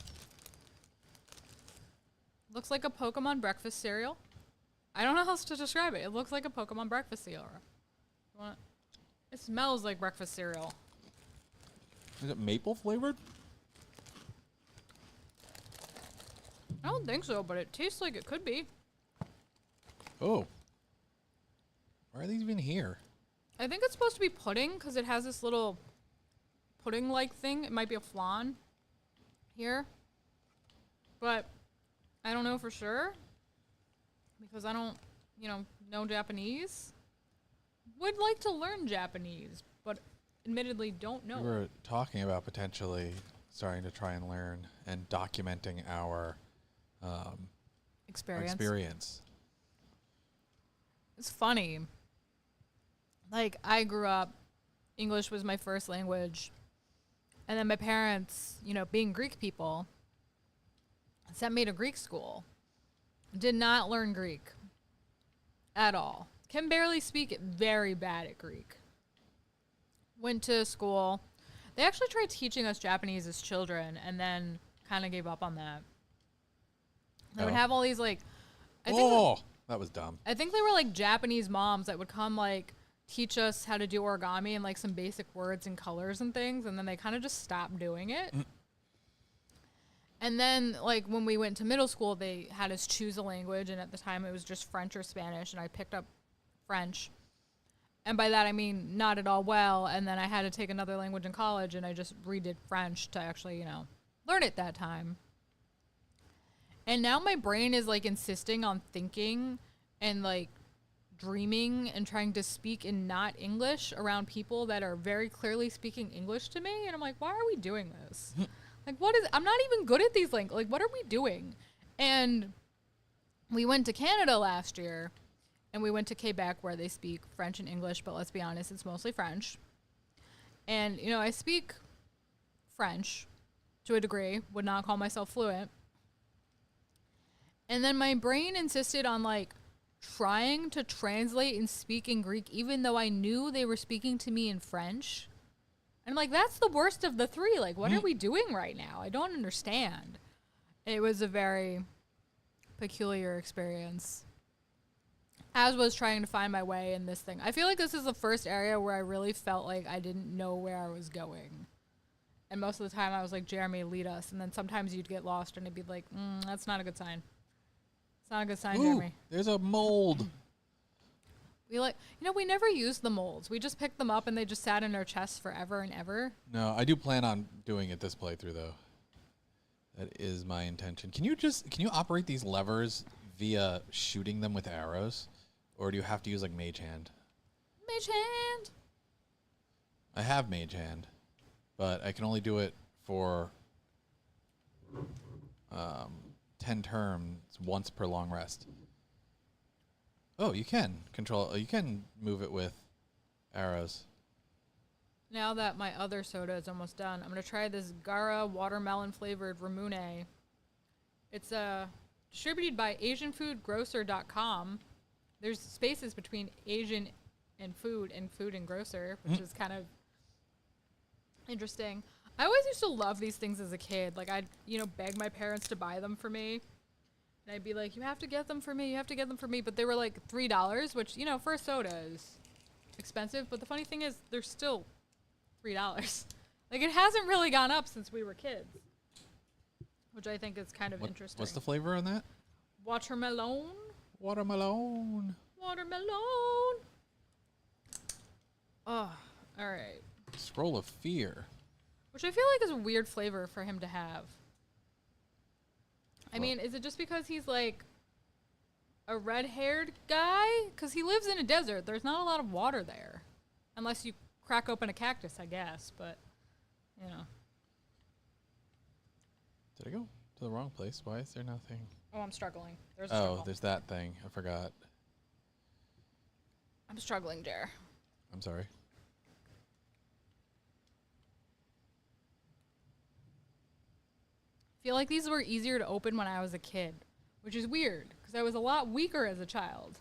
Looks like a Pokemon breakfast cereal. I don't know how else to describe it. It looks like a Pokemon breakfast cereal. It smells like breakfast cereal.
Is it maple flavored?
I don't think so, but it tastes like it could be.
Oh. Why are these even here?
I think it's supposed to be pudding because it has this little pudding-like thing. It might be a flan here. But I don't know for sure because I don't, know Japanese. Would like to learn Japanese, but admittedly don't know.
We were talking about potentially starting to try and learn and documenting our experience.
It's funny. Like, I grew up, English was my first language. And then my parents, being Greek people, sent me to Greek school. Did not learn Greek at all. Can barely speak it. Very bad at Greek. Went to school. They actually tried teaching us Japanese as children and then kind of gave up on that. They would have all these, like...
that was dumb.
I think they were, like, Japanese moms that would come, like, teach us how to do origami and, like, some basic words and colors and things, and then they kind of just stopped doing it. And then, like, when we went to middle school, they had us choose a language, and at the time it was just French or Spanish, and I picked up French. And by that I mean not at all well, and then I had to take another language in college, and I just redid French to actually, learn it that time. And now my brain is, like, insisting on thinking and, like, dreaming and trying to speak in not English around people that are very clearly speaking English to me. And I'm like, why are we doing this? Like, I'm not even good at these languages. Like, what are we doing? And we went to Canada last year, and we went to Quebec where they speak French and English, but let's be honest, it's mostly French. And, I speak French to a degree, would not call myself fluent. And then my brain insisted on, like, trying to translate and speak in Greek, even though I knew they were speaking to me in French. And I'm like, that's the worst of the three. Like, what are we doing right now? I don't understand. It was a very peculiar experience, as was trying to find my way in this thing. I feel like this is the first area where I really felt like I didn't know where I was going. And most of the time I was like, Jeremy, lead us. And then sometimes you'd get lost and it'd be like, that's not a good sign. It's not a good sign,
Ooh,
Jeremy.
there's a mold.
We never used the molds. We just picked them up and they just sat in our chests forever and ever.
No, I do plan on doing it this playthrough, though. That is my intention. Can you operate these levers via shooting them with arrows? Or do you have to use, like, Mage Hand?
Mage Hand!
I have Mage Hand, but I can only do it for 10 turns once per long rest. Oh, you can move it with arrows.
Now that my other soda is almost done, I'm going to try this Gara watermelon flavored Ramune. It's distributed by AsianFoodGrocer.com. There's spaces between Asian and food and grocer, which is kind of interesting. I always used to love these things as a kid. Like, I'd, beg my parents to buy them for me. And I'd be like, you have to get them for me. You have to get them for me. But they were like $3, which, for a soda is expensive. But the funny thing is, they're still $3. Like, it hasn't really gone up since we were kids, which I think is kind of interesting.
What's the flavor on that?
Watermelon.
Watermelon.
Watermelon. Oh, all right.
Scroll of Fear.
Which I feel like is a weird flavor for him to have. I mean, is it just because he's like a red-haired guy? Because he lives in a desert. There's not a lot of water there. Unless you crack open a cactus, I guess. But,
Did I go to the wrong place? Why is there nothing?
Oh, I'm struggling. There's a struggle.
There's that thing. I forgot.
I'm struggling, Jer.
I'm sorry.
I feel like these were easier to open when I was a kid, which is weird because I was a lot weaker as a child.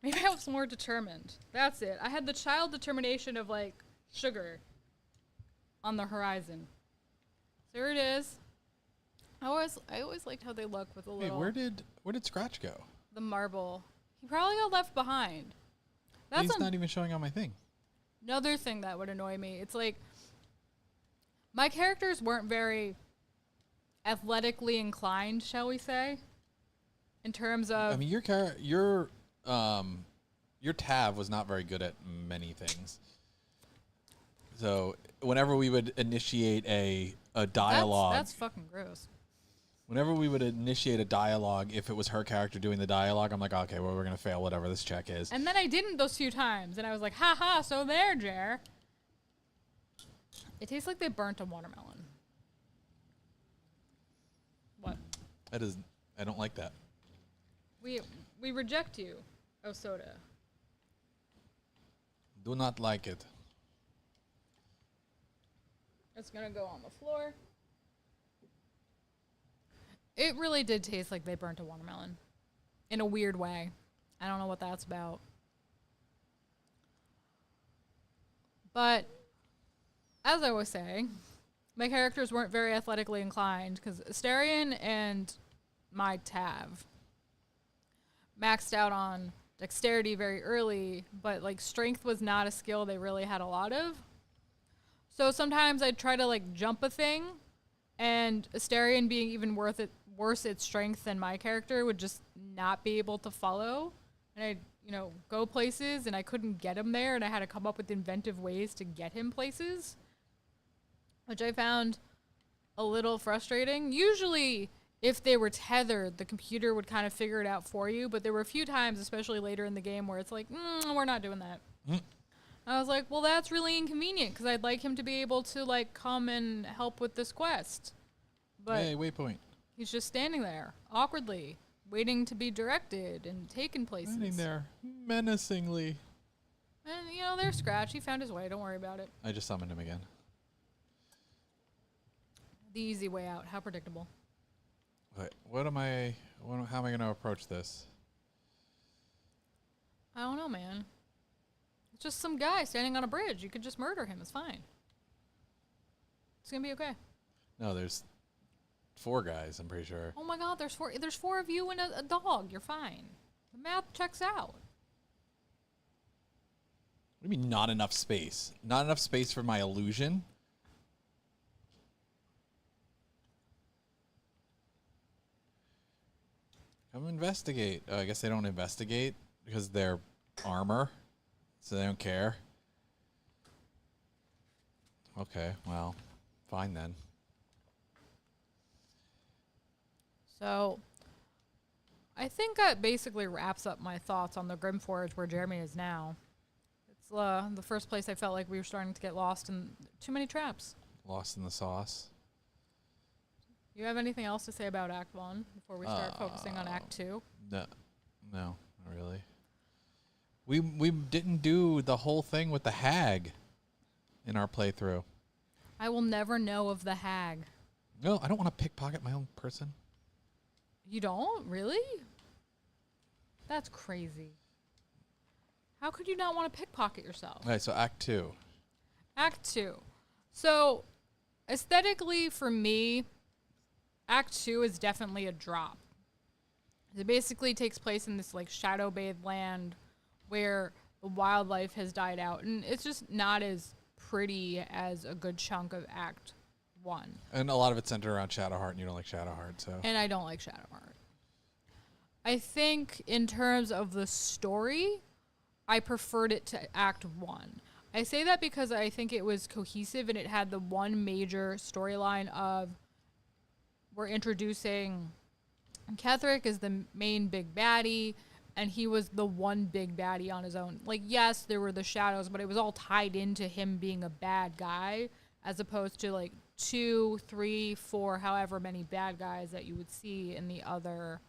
Maybe I was more determined. That's it. I had the child determination of, like, sugar on the horizon. So there it is. I always liked how they look with a little.
Wait, where did Scratch go?
The marble. He probably got left behind.
He's not even showing on my thing.
Another thing that would annoy me. It's like my characters weren't very athletically inclined, shall we say? In terms of,
I mean, your Tav was not very good at many things. So whenever we would initiate a dialogue,
that's fucking gross.
Whenever we would initiate a dialogue, if it was her character doing the dialogue, I'm like, okay, well, we're gonna fail whatever this check is.
And then I didn't those few times, and I was like, ha, so there, Jer. It tastes like they burnt a watermelon. What?
That is, I don't like that.
We reject you, oh soda.
Do not like it.
It's gonna go on the floor. It really did taste like they burnt a watermelon. In a weird way. I don't know what that's about. But, as I was saying, my characters weren't very athletically inclined, because Astarion and my Tav maxed out on dexterity very early, but, like, strength was not a skill they really had a lot of. So sometimes I'd try to, like, jump a thing, and Astarion being even worse at strength than my character would just not be able to follow. And I'd, go places and I couldn't get him there, and I had to come up with inventive ways to get him places, which I found a little frustrating. Usually, if they were tethered, the computer would kind of figure it out for you, but there were a few times, especially later in the game, where it's like, we're not doing that. I was like, well, that's really inconvenient, because I'd like him to be able to, like, come and help with this quest. But
hey, waypoint.
he's just standing there, awkwardly, waiting to be directed and taken places.
Standing there menacingly.
And, there's Scratch. He found his way. Don't worry about it.
I just summoned him again.
The easy way out. How predictable.
Wait, how am I going to approach this?
I don't know, man. It's just some guy standing on a bridge. You could just murder him. It's fine. It's going to be okay.
No, there's 4 guys, I'm pretty sure.
Oh my god, there's 4 of you and a dog. You're fine. The math checks out.
What do you mean not enough space? Not enough space for my illusion? Come investigate. Oh, I guess they don't investigate because they're armor, so they don't care. Okay, well, fine then.
So, I think that basically wraps up my thoughts on the Grimforge where Jeremy is now. It's the first place I felt like we were starting to get lost in too many traps.
Lost in the sauce.
You have anything else to say about Act 1 before we start focusing on Act 2?
No, not really. We didn't do the whole thing with the hag in our playthrough.
I will never know of the hag.
No, I don't want to pickpocket my own person.
You don't? Really? That's crazy. How could you not want to pickpocket yourself?
All right, so Act 2.
Act 2. So, aesthetically for me, Act 2 is definitely a drop. It basically takes place in this like shadow-bathed land where the wildlife has died out, and it's just not as pretty as a good chunk of Act 1.
And a lot of it's centered around Shadowheart, and you don't like Shadowheart, so.
And I don't like Shadowheart. I think in terms of the story, I preferred it to Act 1. I say that because I think it was cohesive and it had the one major storyline of we're introducing Ketheric as the main big baddie, and he was the one big baddie on his own. Like, yes, there were the shadows, but it was all tied into him being a bad guy, as opposed to like 2, 3, 4, however many bad guys that you would see in the other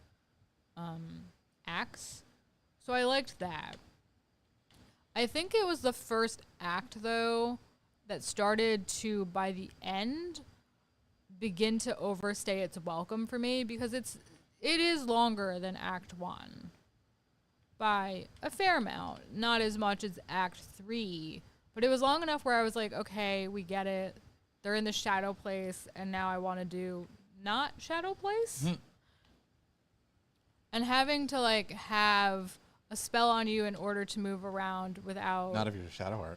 acts. So I liked that. I think it was the first act, though, that started to, by the end, begin to overstay its welcome for me, because it is longer than Act 1 by a fair amount. Not as much as Act 3, but it was long enough where I was like, okay, we get it. They're in the shadow place, and now I want to do not shadow place. And having to like have a spell on you in order to move around without...
Not if you're Shadowheart.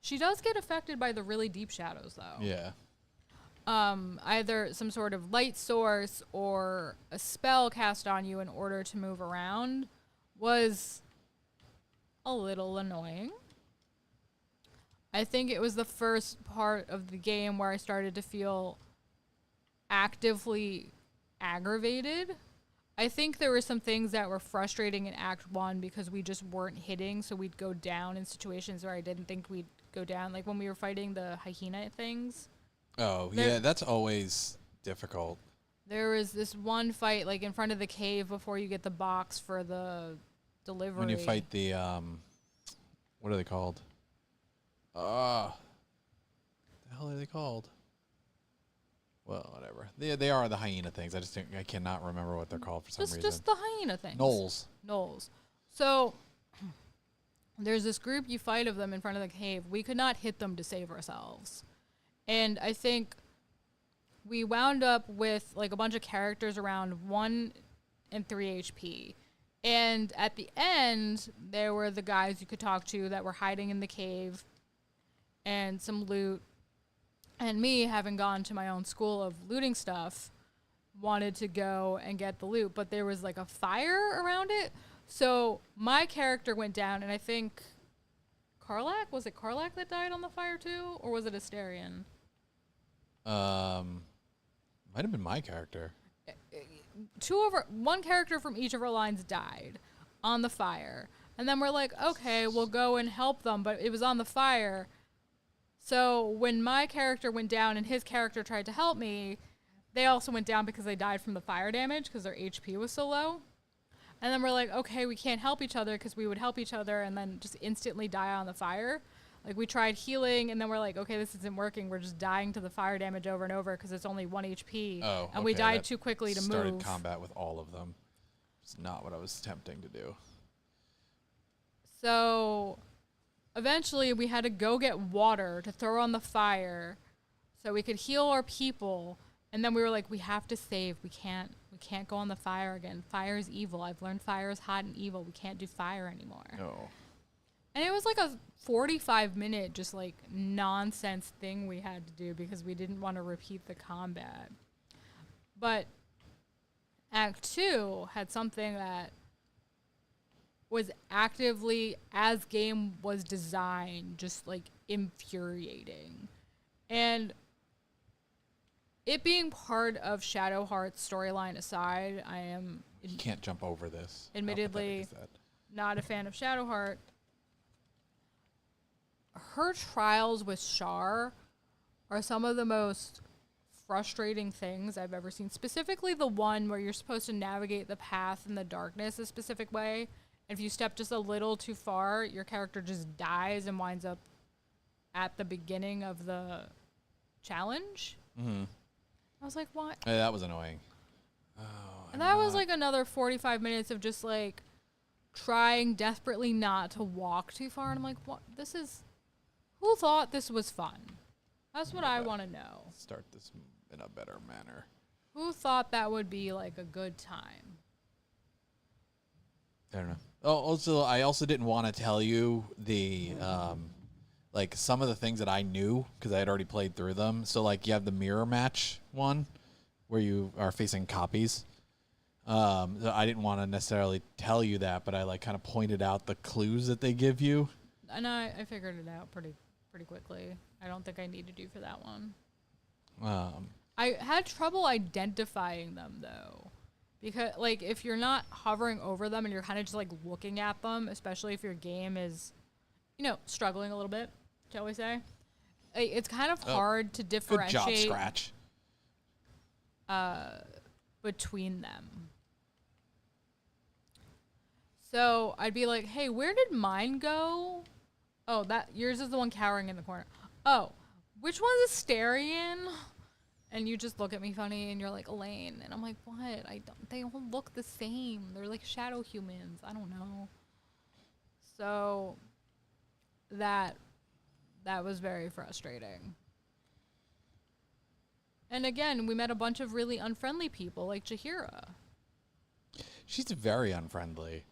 She does get affected by the really deep shadows, though.
Yeah.
Either some sort of light source or a spell cast on you in order to move around was a little annoying. I think it was the first part of the game where I started to feel actively aggravated. I think there were some things that were frustrating in Act 1 because we just weren't hitting, so we'd go down in situations where I didn't think we'd go down. Like when we were fighting the hyena things.
Oh, yeah, that's always difficult.
There was this one fight, like, in front of the cave before you get the box for the delivery.
When you fight the, what are they called? The hell are they called? Well, whatever. They are the hyena things. I cannot remember what they're called for some reason.
Just the hyena things. Gnolls. So, there's this group, you fight of them in front of the cave. We could not hit them to save ourselves. And I think we wound up with like a bunch of characters around 1 and 3 HP. And at the end, there were the guys you could talk to that were hiding in the cave and some loot. And me, having gone to my own school of looting stuff, wanted to go and get the loot, but there was like a fire around it. So my character went down, and I think was it Karlak that died on the fire too, or was it Asterion?
Might have been my character.
One character from each of our lines died on the fire, and then we're like, okay, we'll go and help them, but it was on the fire. So when my character went down and his character tried to help me, they also went down because they died from the fire damage because their HP was so low. And then we're like, okay, we can't help each other because we would help each other and then just instantly die on the fire. Like, we tried healing, and then we're like, okay, this isn't working. We're just dying to the fire damage over and over because it's only 1 HP.
Oh,
and we died too quickly to
started
move.
Combat with all of them. It's not what I was attempting to do.
So eventually we had to go get water to throw on the fire so we could heal our people. And then we were like, we have to save. We can't go on the fire again. Fire is evil. I've learned fire is hot and evil. We can't do fire anymore.
No.
And it was like a 45-minute just like nonsense thing we had to do because we didn't want to repeat the combat. But Act 2 had something that was actively, as game was designed, just like infuriating. And it being part of Shadowheart's storyline aside, I am
You can't jump over this.
admittedly not a fan of Shadowheart. Her trials with Shar are some of the most frustrating things I've ever seen. Specifically the one where you're supposed to navigate the path in the darkness a specific way. And if you step just a little too far, your character just dies and winds up at the beginning of the challenge.
Mm-hmm.
I was like, what?
Hey, that was annoying. Oh,
And that was like another 45 minutes of just like trying desperately not to walk too far. And I'm like, what? This is... Who thought this was fun? That's what I want to know.
Start this in a better manner.
Who thought that would be like a good time?
I don't know. Oh, also, I also didn't want to tell you the, like, some of the things that I knew because I had already played through them. So, like, you have the mirror match one where you are facing copies. So I didn't want to necessarily tell you that, but I, like, kind of pointed out the clues that they give you.
And I figured it out pretty quickly. I don't think I need to do for that one. I had trouble identifying them, though. Because, like, if you're not hovering over them and you're kind of just, like, looking at them, especially if your game is, you know, struggling a little bit, shall we say, it's kind of hard to differentiate.
Good job, Scratch.
Between them. So I'd be like, hey, where did mine go? Oh, yours is the one cowering in the corner. Oh, which one's Asterion? And you just look at me funny and you're like, Elaine. And I'm like, what? They all look the same. They're like shadow humans. I don't know. So that was very frustrating. And again, we met a bunch of really unfriendly people like Jaheira.
She's very unfriendly.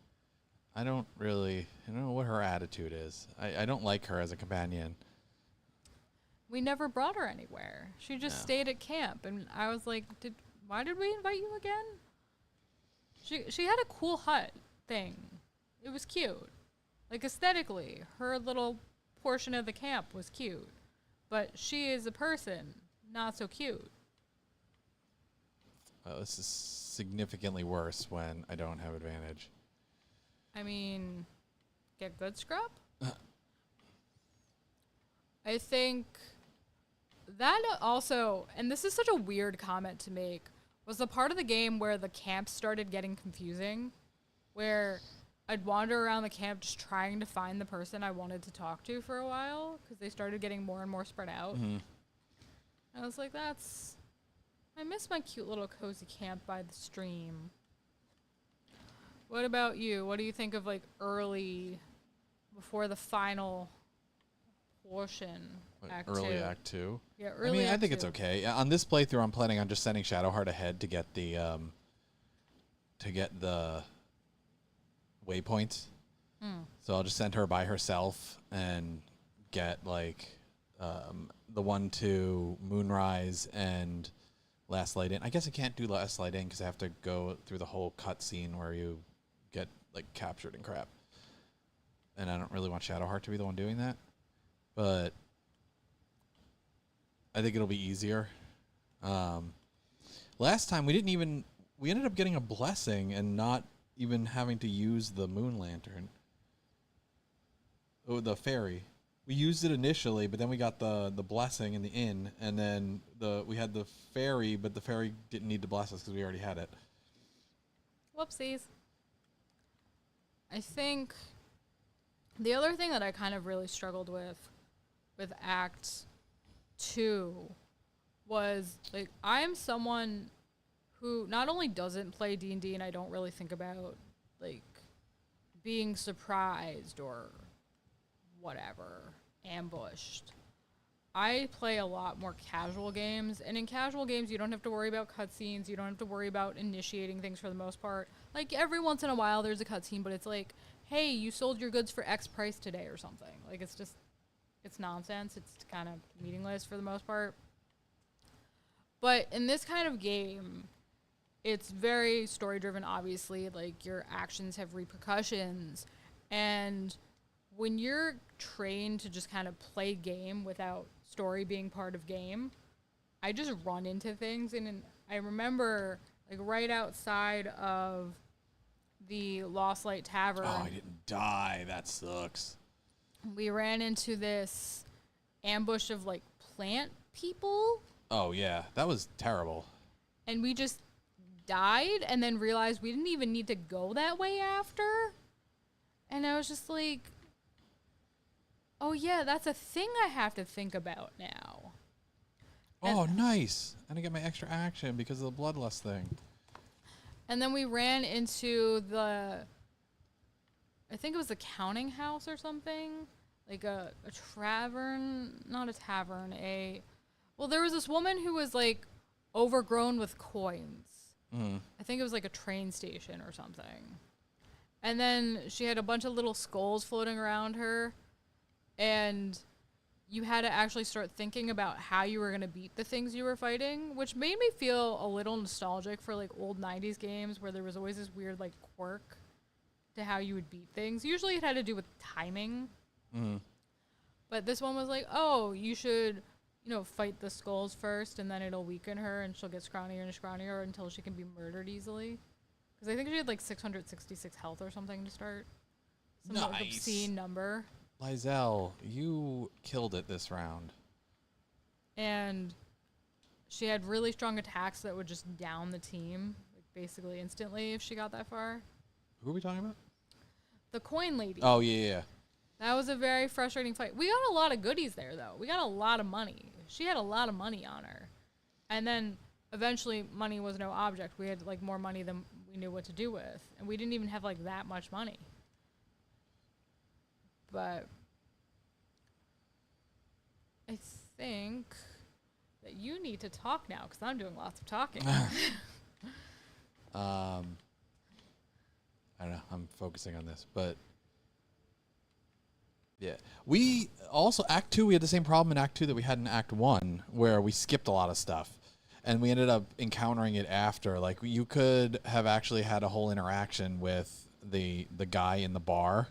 I don't know what her attitude is. I don't like her as a companion.
We never brought her anywhere. She just stayed at camp, and I was like, why did we invite you again? She had a cool hut thing. It was cute. Like, aesthetically, her little portion of the camp was cute. But she is a person, not so cute.
Oh, this is significantly worse when I don't have advantage.
I mean, get good scrub? I think that also, and this is such a weird comment to make, was the part of the game where the camps started getting confusing, where I'd wander around the camp just trying to find the person I wanted to talk to for a while, because they started getting more and more spread out.
Mm-hmm.
I was like, I miss my cute little cozy camp by the stream. What about you? What do you think of, like, early, before the final portion, Act 2?
Early Act 2?
Yeah, early Act 2.
I think it's okay. On this playthrough, I'm planning on just sending Shadowheart ahead to get the waypoints. So I'll just send her by herself and get, like, the one to Moonrise and Last Light In. I guess I can't do Last Light In because I have to go through the whole cutscene where you get like captured and crap. And I don't really want Shadowheart to be the one doing that. But I think it'll be easier. Last time we ended up getting a blessing and not even having to use the moon lantern. Oh, the fairy. We used it initially, but then we got the blessing in the inn, and then we had the fairy, but the fairy didn't need to bless us because we already had it.
Whoopsies. I think the other thing that I kind of really struggled with Act 2 was, like, I am someone who not only doesn't play D&D and I don't really think about, like, being surprised or whatever, ambushed. I play a lot more casual games, and in casual games you don't have to worry about cutscenes, you don't have to worry about initiating things for the most part. Like, every once in a while there's a cutscene, but it's like, hey, you sold your goods for X price today or something. Like, it's nonsense. It's kind of meaningless for the most part. But in this kind of game, it's very story-driven, obviously. Like, your actions have repercussions, and when you're trained to just kind of play game without story being part of game, I just run into things. And I remember, like, right outside of the Lost Light Tavern.
Oh, I didn't die. That sucks.
We ran into this ambush of, like, plant people.
Oh, yeah. That was terrible.
And we just died and then realized we didn't even need to go that way after. And I was just like, oh, yeah, that's a thing I have to think about now.
Oh, nice. And I get my extra action because of the bloodlust thing.
And then we ran into I think it was a counting house or something. Like a tavern, not a tavern, well, there was this woman who was, like, overgrown with coins. I think it was like a train station or something. And then she had a bunch of little skulls floating around her. And you had to actually start thinking about how you were going to beat the things you were fighting, which made me feel a little nostalgic for, like, old 90s games where there was always this weird, like, quirk to how you would beat things. Usually it had to do with timing. But this one was like, oh, you should, fight the skulls first, and then it'll weaken her, and she'll get scrawnier and scrawnier until she can be murdered easily. Because I think she had, like, 666 health or something to start. Some like, obscene number.
Lizelle, you killed it this round.
And she had really strong attacks that would just down the team, like, basically instantly if she got that far.
Who are we talking about?
The coin lady.
Oh, yeah.
That was a very frustrating fight. We got a lot of goodies there, though. We got a lot of money. She had a lot of money on her. And then eventually money was no object. We had, like, more money than we knew what to do with. And we didn't even have, like, that much money. But I think that you need to talk now because I'm doing lots of talking.
I don't know. I'm focusing on this, but yeah. We also, Act 2, we had the same problem in Act 2 that we had in Act 1, where we skipped a lot of stuff. And we ended up encountering it after. Like, you could have actually had a whole interaction with the guy in the bar.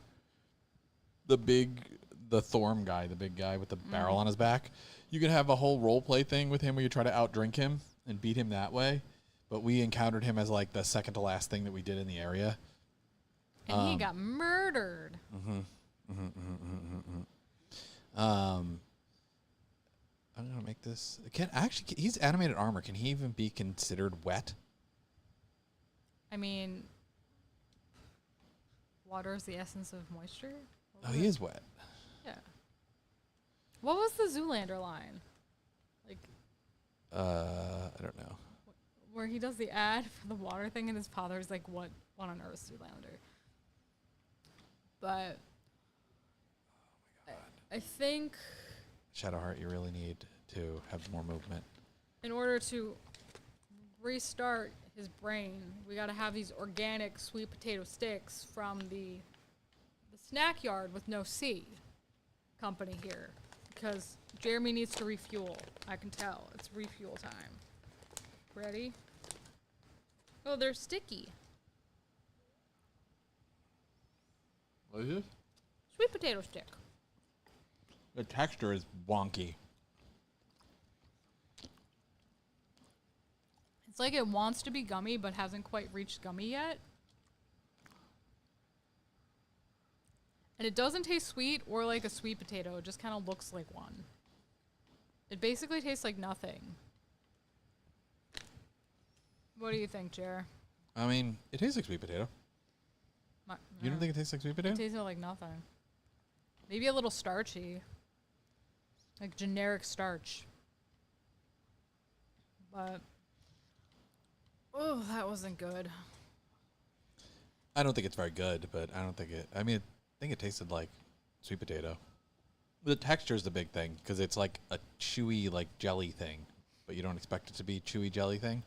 The Thorm guy, the big guy with the barrel on his back. You could have a whole role play thing with him where you try to outdrink him and beat him that way. But we encountered him as, like, the second to last thing that we did in the area.
And he got murdered.
I'm gonna make this. He's animated armor. Can he even be considered wet?
I mean, water is the essence of moisture.
Oh, he is wet.
Yeah. What was the Zoolander line? Like,
I don't know.
Where he does the ad for the water thing, and his father's like, "What on earth, Zoolander?" But I think
Shadowheart, you really need to have more movement.
In order to restart his brain, we got to have these organic sweet potato sticks from the snack yard with no C company here, because Jeremy needs to refuel. I can tell. It's refuel time. ready. Oh, they're sticky.
What is this?
Sweet potato stick.
The texture is wonky.
It's like it wants to be gummy, but hasn't quite reached gummy yet. And it doesn't taste sweet or like a sweet potato. It just kind of looks like one. It basically tastes like nothing. What do you think, Jer?
I mean, it tastes like sweet potato. You don't think it tastes like sweet potato?
It tastes like nothing. Maybe a little starchy. Like generic starch. But... oh, that wasn't good.
I don't think it's very good, but I don't think it... I mean, I think it tasted like sweet potato. The texture is the big thing, because it's like a chewy, like, jelly thing. But you don't expect it to be chewy jelly thing.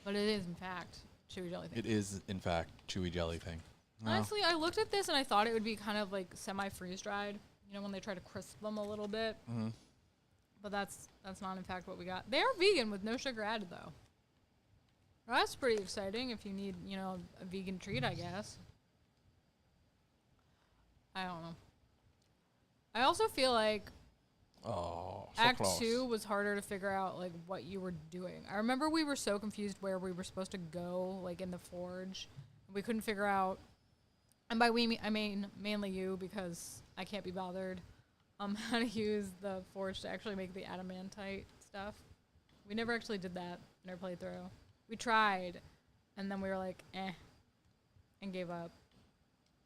But it is, in fact, chewy jelly thing.
It is, in fact, chewy jelly thing. No.
Honestly, I looked at this and I thought it would be kind of like semi-freeze-dried. You know, when they try to crisp them a little bit.
Mm-hmm.
But that's not, in fact, what we got. They are vegan with no sugar added, though. Well, that's pretty exciting if you need, you know, a vegan treat, I guess. I don't know. I also feel like
Oh, so
Act
close.
2 was harder to figure out, like, what you were doing. I remember we were so confused where we were supposed to go, like, in the forge. We couldn't figure out, and by we, I mean mainly you, because I can't be bothered, how to use the forge to actually make the adamantite stuff. We never actually did that in our playthrough. We tried, and then we were like, and gave up.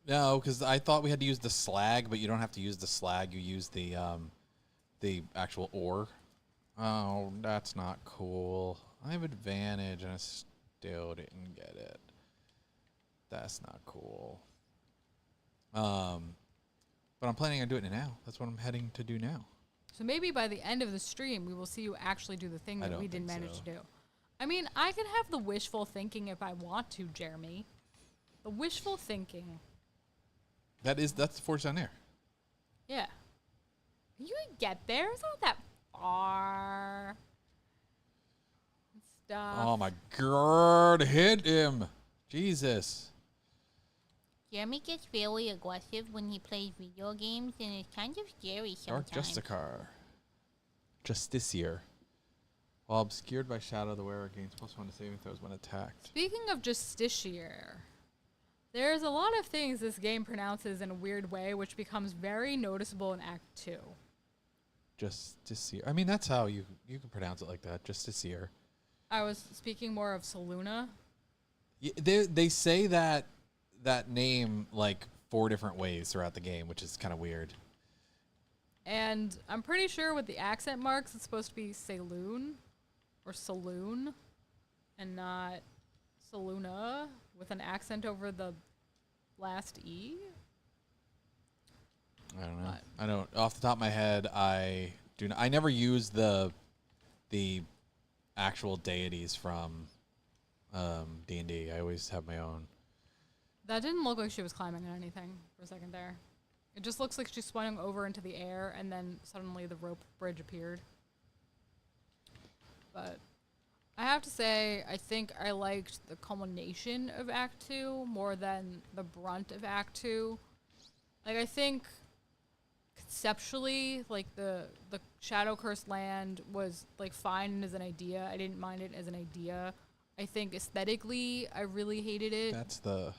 No, because I thought we had to use the slag, but you don't have to use the slag. You use the actual ore. Oh, that's not cool. I have advantage, and I still didn't get it. That's not cool. But I'm planning on doing it now. That's what I'm heading to do now.
So maybe by the end of the stream, we will see you actually do the thing
I
that
don't
we didn't
think
manage
so.
to do. I mean, I can have the wishful thinking if I want to, Jeremy. The wishful thinking.
That's the forge down there.
Yeah. You can get there. It's not that far. Stuff.
Oh my god, hit him. Jesus.
Jeremy gets very aggressive when he plays video games, and it's kind of scary
Dark
sometimes.
Justicar. Justiciar. While obscured by shadow, the wearer gains +1 to saving throws when attacked.
Speaking of Justiciar, there's a lot of things this game pronounces in a weird way, which becomes very noticeable in Act 2.
Justiciar. I mean, that's how you can pronounce it like that. Justiciar.
I was speaking more of Saluna.
They say that name like 4 different ways throughout the game, which is kind of weird.
And I'm pretty sure with the accent marks, it's supposed to be Saloon or Saloon and not Saluna with an accent over the last E.
I don't know.
But-
I don't. Off the top of my head, I do not. I never use the actual deities from D&D. I always have my own.
That didn't look like she was climbing on anything for a second there. It just looks like she swung over into the air and then suddenly the rope bridge appeared. But I have to say, I think I liked the culmination of Act 2 more than the brunt of Act 2. Like, I think conceptually, like, the Shadow Cursed Land was, like, fine as an idea. I didn't mind it as an idea. I think aesthetically, I really hated it.
That's the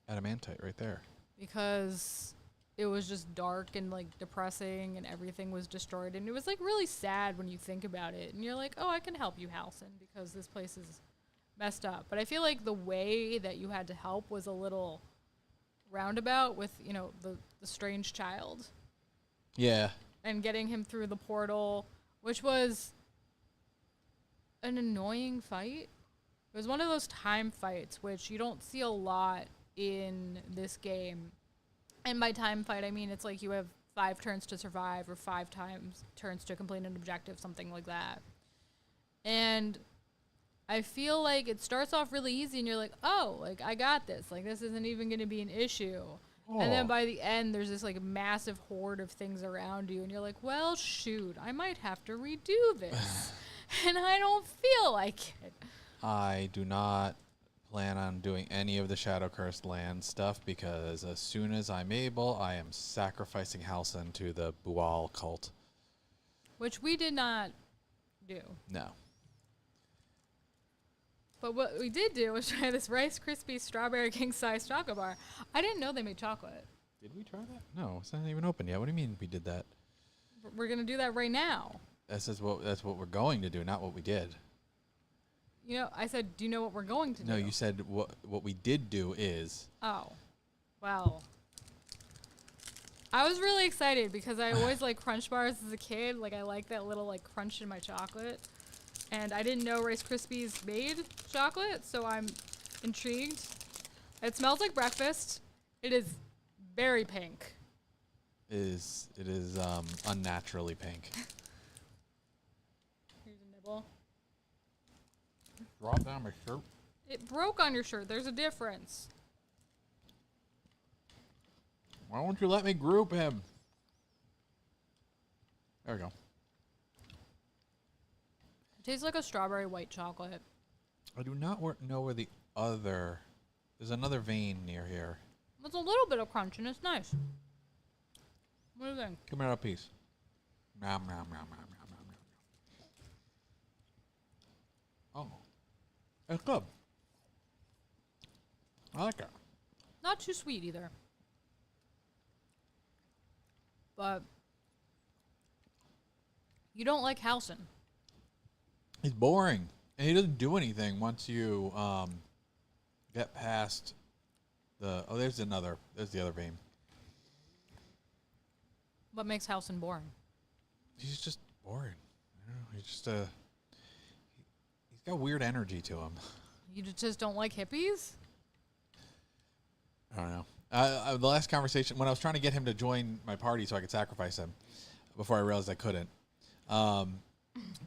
adamantite right there.
Because it was just dark and like depressing and everything was destroyed, and it was like really sad when you think about it, and you're like, oh, I can help you, Halson, because this place is messed up. But I feel like the way that you had to help was a little roundabout with, you know, the strange child
Yeah.
and getting him through the portal, which was an annoying fight. It was one of those time fights which you don't see a lot in this game. And by time fight, I mean it's like you have 5 turns to survive or 5 turns to complete an objective, something like that. And I feel like it starts off really easy and you're like, oh, like I got this. Like this isn't even going to be an issue. And then by the end, there's this like massive horde of things around you and you're like, well, shoot, I might have to redo this. And I don't feel like it.
I do not plan on doing any of the Shadow Cursed Land stuff because as soon as I'm able, I am sacrificing Halcyon to the Bual cult.
Which we did not do.
No.
But what we did do was try this Rice Krispies Strawberry King Size Chocolate Bar. I didn't know they made chocolate.
Did we try that? No, it's not even open yet. What do you mean we did that?
We're going to do that right now.
That's what we're going to do, not what we did.
You know, I said, do you know what we're going to do?
No, you said what we did do is.
Oh, well. I was really excited because I always like Crunch Bars as a kid. Like, I like that little, like, crunch in my chocolate. And I didn't know Rice Krispies made chocolate, so I'm intrigued. It smells like breakfast. It is very pink.
It is unnaturally pink.
Here's a nibble.
Drop down my shirt.
It broke on your shirt. There's a difference.
Why won't you let me group him? There we go.
It tastes like a strawberry white chocolate.
I do not know where the other. There's another vein near here.
There's a little bit of crunch and it's nice. What do you think?
Give me that piece. Nom, nom, nom, nom, nom, nom, nom. Oh. It's good. I like it.
Not too sweet either. But you don't like Halcyon.
He's boring. And he doesn't do anything once you get past the... Oh, there's the other vein.
What makes Halcyon boring?
He's just boring. I don't know. He's just he's got weird energy to him.
You just don't like hippies?
I don't know. The last conversation, when I was trying to get him to join my party so I could sacrifice him, before I realized I couldn't,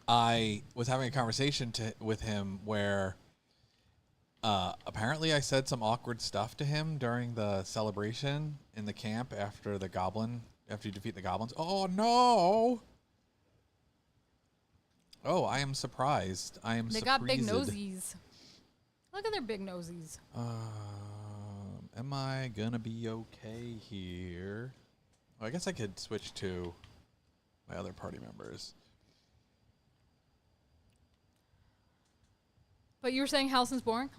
I was having a conversation with him where apparently I said some awkward stuff to him during the celebration in the camp after you defeat the goblins. Oh, no! Oh, I am surprised.
They got big nosies. Look at their big nosies.
Am I gonna be okay here? Well, I guess I could switch to my other party members.
But you were saying Halcyon's boring?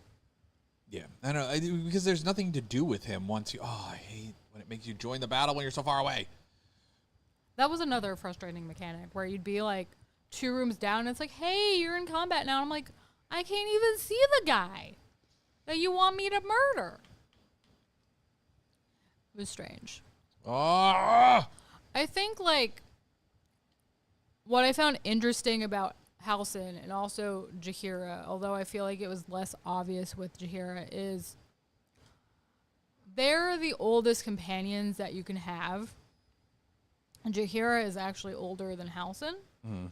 Yeah, I know, because there's nothing to do with him once you... Oh, I hate when it makes you join the battle when you're so far away.
That was another frustrating mechanic where you'd be like 2 rooms down and it's like, hey, you're in combat now. And I'm like, I can't even see the guy that you want me to murder. It was strange.
Ah!
I think, like, what I found interesting about Halcyon and also Jaheira, although I feel like it was less obvious with Jaheira, is they're the oldest companions that you can have. And Jaheira is actually older than Halcyon.
Mm.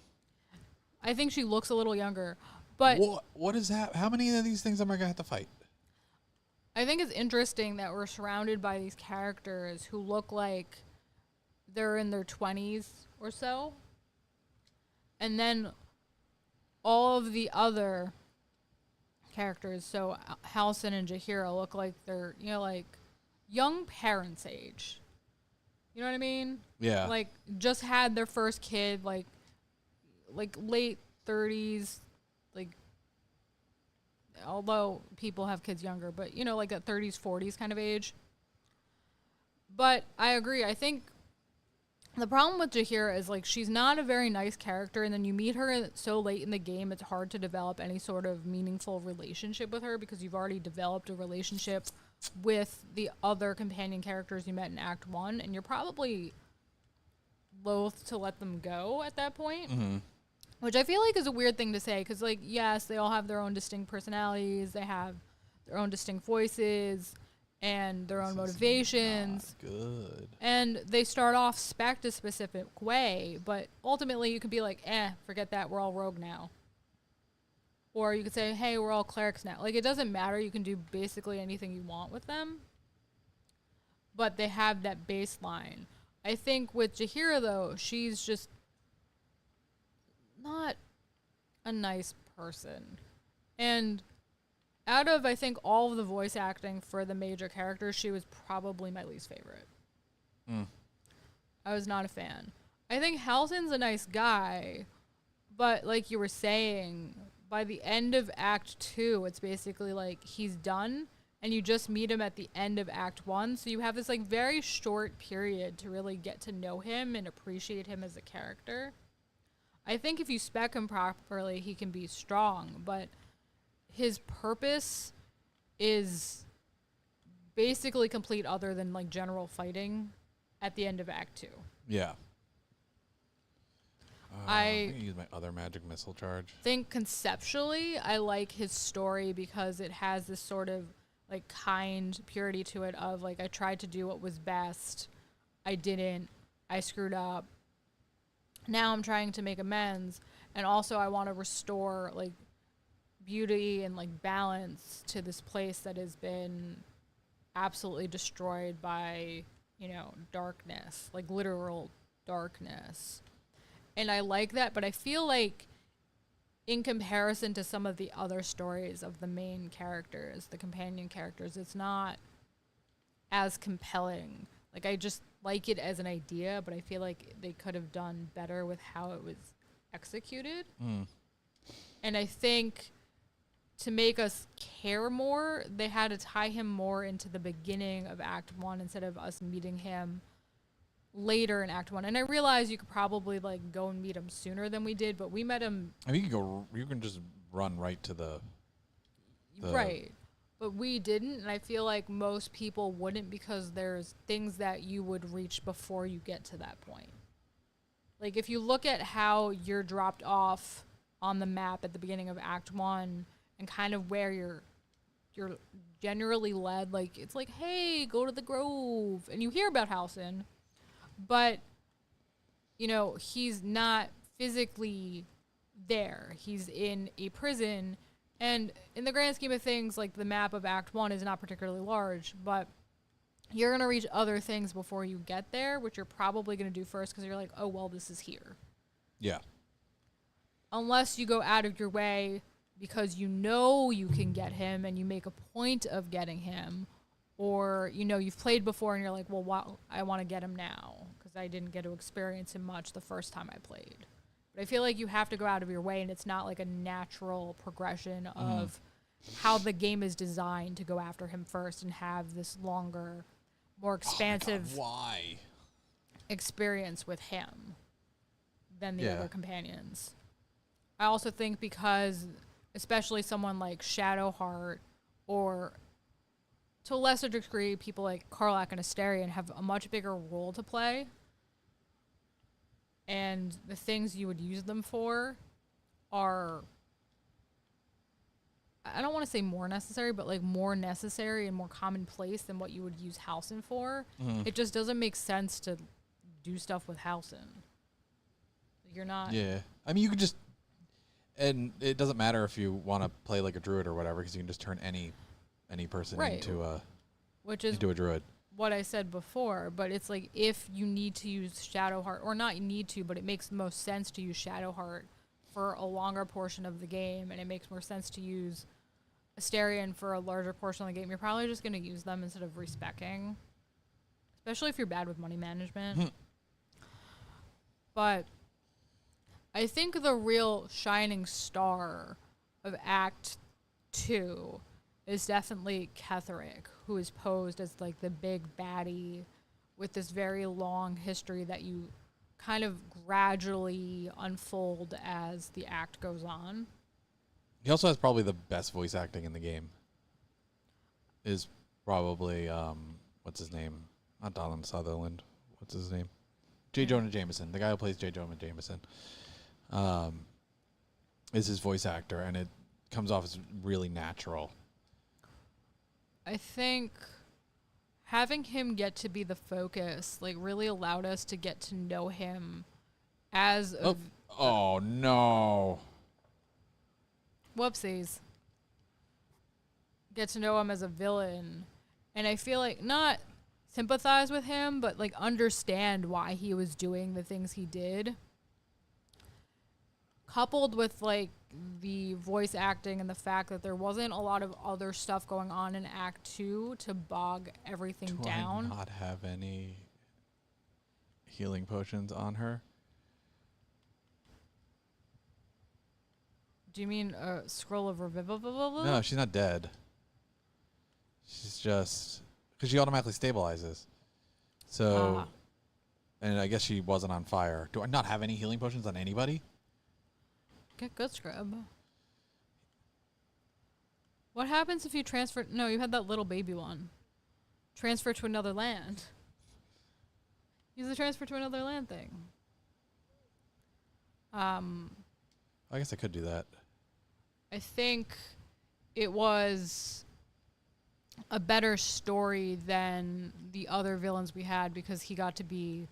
I think she looks a little younger. But
what is that? How many of these things am I going to have to fight?
I think it's interesting that we're surrounded by these characters who look like they're in their 20s or so. And then all of the other characters, so Halcyon and Jaheira, look like they're, like young parents' age. You know what I mean?
Yeah.
Like, just had their first kid, like late 30s, like, although people have kids younger, but, like that 30s, 40s kind of age. But I agree. I think the problem with Jaheira is, like, she's not a very nice character, and then you meet her so late in the game, it's hard to develop any sort of meaningful relationship with her because you've already developed a relationship with the other companion characters you met in Act 1, and you're probably loath to let them go at that point.
Mm-hmm.
Which I feel like is a weird thing to say, because, like, yes, they all have their own distinct personalities, they have their own distinct voices, and their own motivations.
Good.
And they start off spec'd a specific way, but ultimately you could be like, forget that, we're all rogue now. Or you could say, hey, we're all clerics now. Like, it doesn't matter, you can do basically anything you want with them. But they have that baseline. I think with Jaheira, though, she's just not a nice person. And out of, I think, all of the voice acting for the major characters, she was probably my least favorite. I was not a fan. I think Halsin's a nice guy, but like you were saying, by the end of Act 2, it's basically like he's done, and you just meet him at the end of Act 1, so you have this like very short period to really get to know him and appreciate him as a character. I think if you spec him properly, he can be strong, but his purpose is basically complete other than like general fighting at the end of Act 2.
Yeah.
I
use my other magic missile charge.
think conceptually I like his story because it has this sort of like kind purity to it of like I tried to do what was best, I didn't, I screwed up, now I'm trying to make amends, and also I want to restore like beauty and like balance to this place that has been absolutely destroyed by, you know, darkness, like literal darkness. And I like that, but I feel like in comparison to some of the other stories of the main characters, the companion characters, it's not as compelling. Like, I just like it as an idea, but I feel like they could have done better with how it was executed. And I think to make us care more, they had to tie him more into the beginning of Act 1 instead of us meeting him later in Act 1. And I realize you could probably like go and meet him sooner than we did, but we met him
I mean, you can just run right to the
right. But we didn't, and I feel like most people wouldn't because there's things that you would reach before you get to that point. Like if you look at how you're dropped off on the map at the beginning of Act 1 and kind of where you're generally led, like it's like, hey, go to the Grove, and you hear about Halsin, but you know, he's not physically there. He's in a prison, and in the grand scheme of things, like the map of Act 1 is not particularly large, but you're going to reach other things before you get there, which you're probably going to do first because you're like, oh, well, this is here.
Yeah.
Unless you go out of your way because you know you can get him and you make a point of getting him, or, you know, you've played before and you're like, well, wow, I want to get him now because I didn't get to experience him much the first time I played. But I feel like you have to go out of your way, and it's not like a natural progression of how the game is designed to go after him first and have this longer, more expansive
why?
experience with him than the
Yeah.
other companions. I also think because, especially someone like Shadowheart, or to a lesser degree, people like Karlach and Asterion have a much bigger role to play. And the things you would use them for are, I don't want to say more necessary, but like more necessary and more commonplace than what you would use Halsin for. It just doesn't make sense to do stuff with Halsin. You're not.
Yeah. I mean, you could just, and it doesn't matter if you want to play like a druid or whatever, because you can just turn any person
Right.
into a druid.
What I said before, but it's like if you need to use Shadowheart, or not you need to, but it makes the most sense to use Shadowheart for a longer portion of the game, and it makes more sense to use Asterion for a larger portion of the game, you're probably just going to use them instead of respecking, especially if you're bad with money management. But I think the real shining star of Act 2 is definitely Ketheric, who is posed as like the big baddie with this very long history that you kind of gradually unfold as the act goes on.
He also has probably the best voice acting in the game. Is probably what's his name? Not Donald Sutherland. What's his name? J. Jonah Jameson. The guy who plays J. Jonah Jameson is his voice actor, and it comes off as really natural.
I think having him get to be the focus like really allowed us to get to know him as a
Oh no.
whoopsies. Get to know him as a villain. And I feel like not sympathize with him, but like understand why he was doing the things he did. coupled with like the voice acting and the fact that there wasn't a lot of other stuff going on in Act 2 to bog everything
Do
down.
I not have any healing potions on her?
Do you mean a scroll of revival?
No, she's not dead. She's just because she automatically stabilizes. So, and I guess she wasn't on fire. Do I not have any healing potions on anybody?
Get good, scrub. What happens if you transfer? No, you had that little baby one. Transfer to another land. Use the transfer to another land thing.
I guess I could do that.
I think it was a better story than the other villains we had because he got to be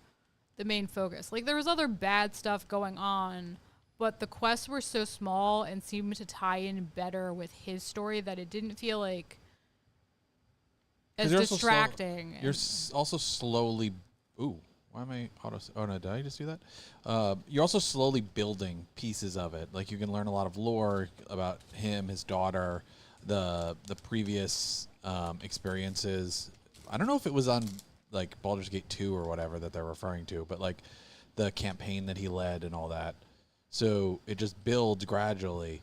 the main focus. Like, there was other bad stuff going on, but the quests were so small and seemed to tie in better with his story that it didn't feel like as distracting.
You're also slowly... Ooh, why am I auto... Oh, no, did I just do that? You're also slowly building pieces of it. Like, you can learn a lot of lore about him, his daughter, the previous experiences. I don't know if it was on, like, Baldur's Gate 2 or whatever that they're referring to, but, like, the campaign that he led and all that. So it just builds gradually,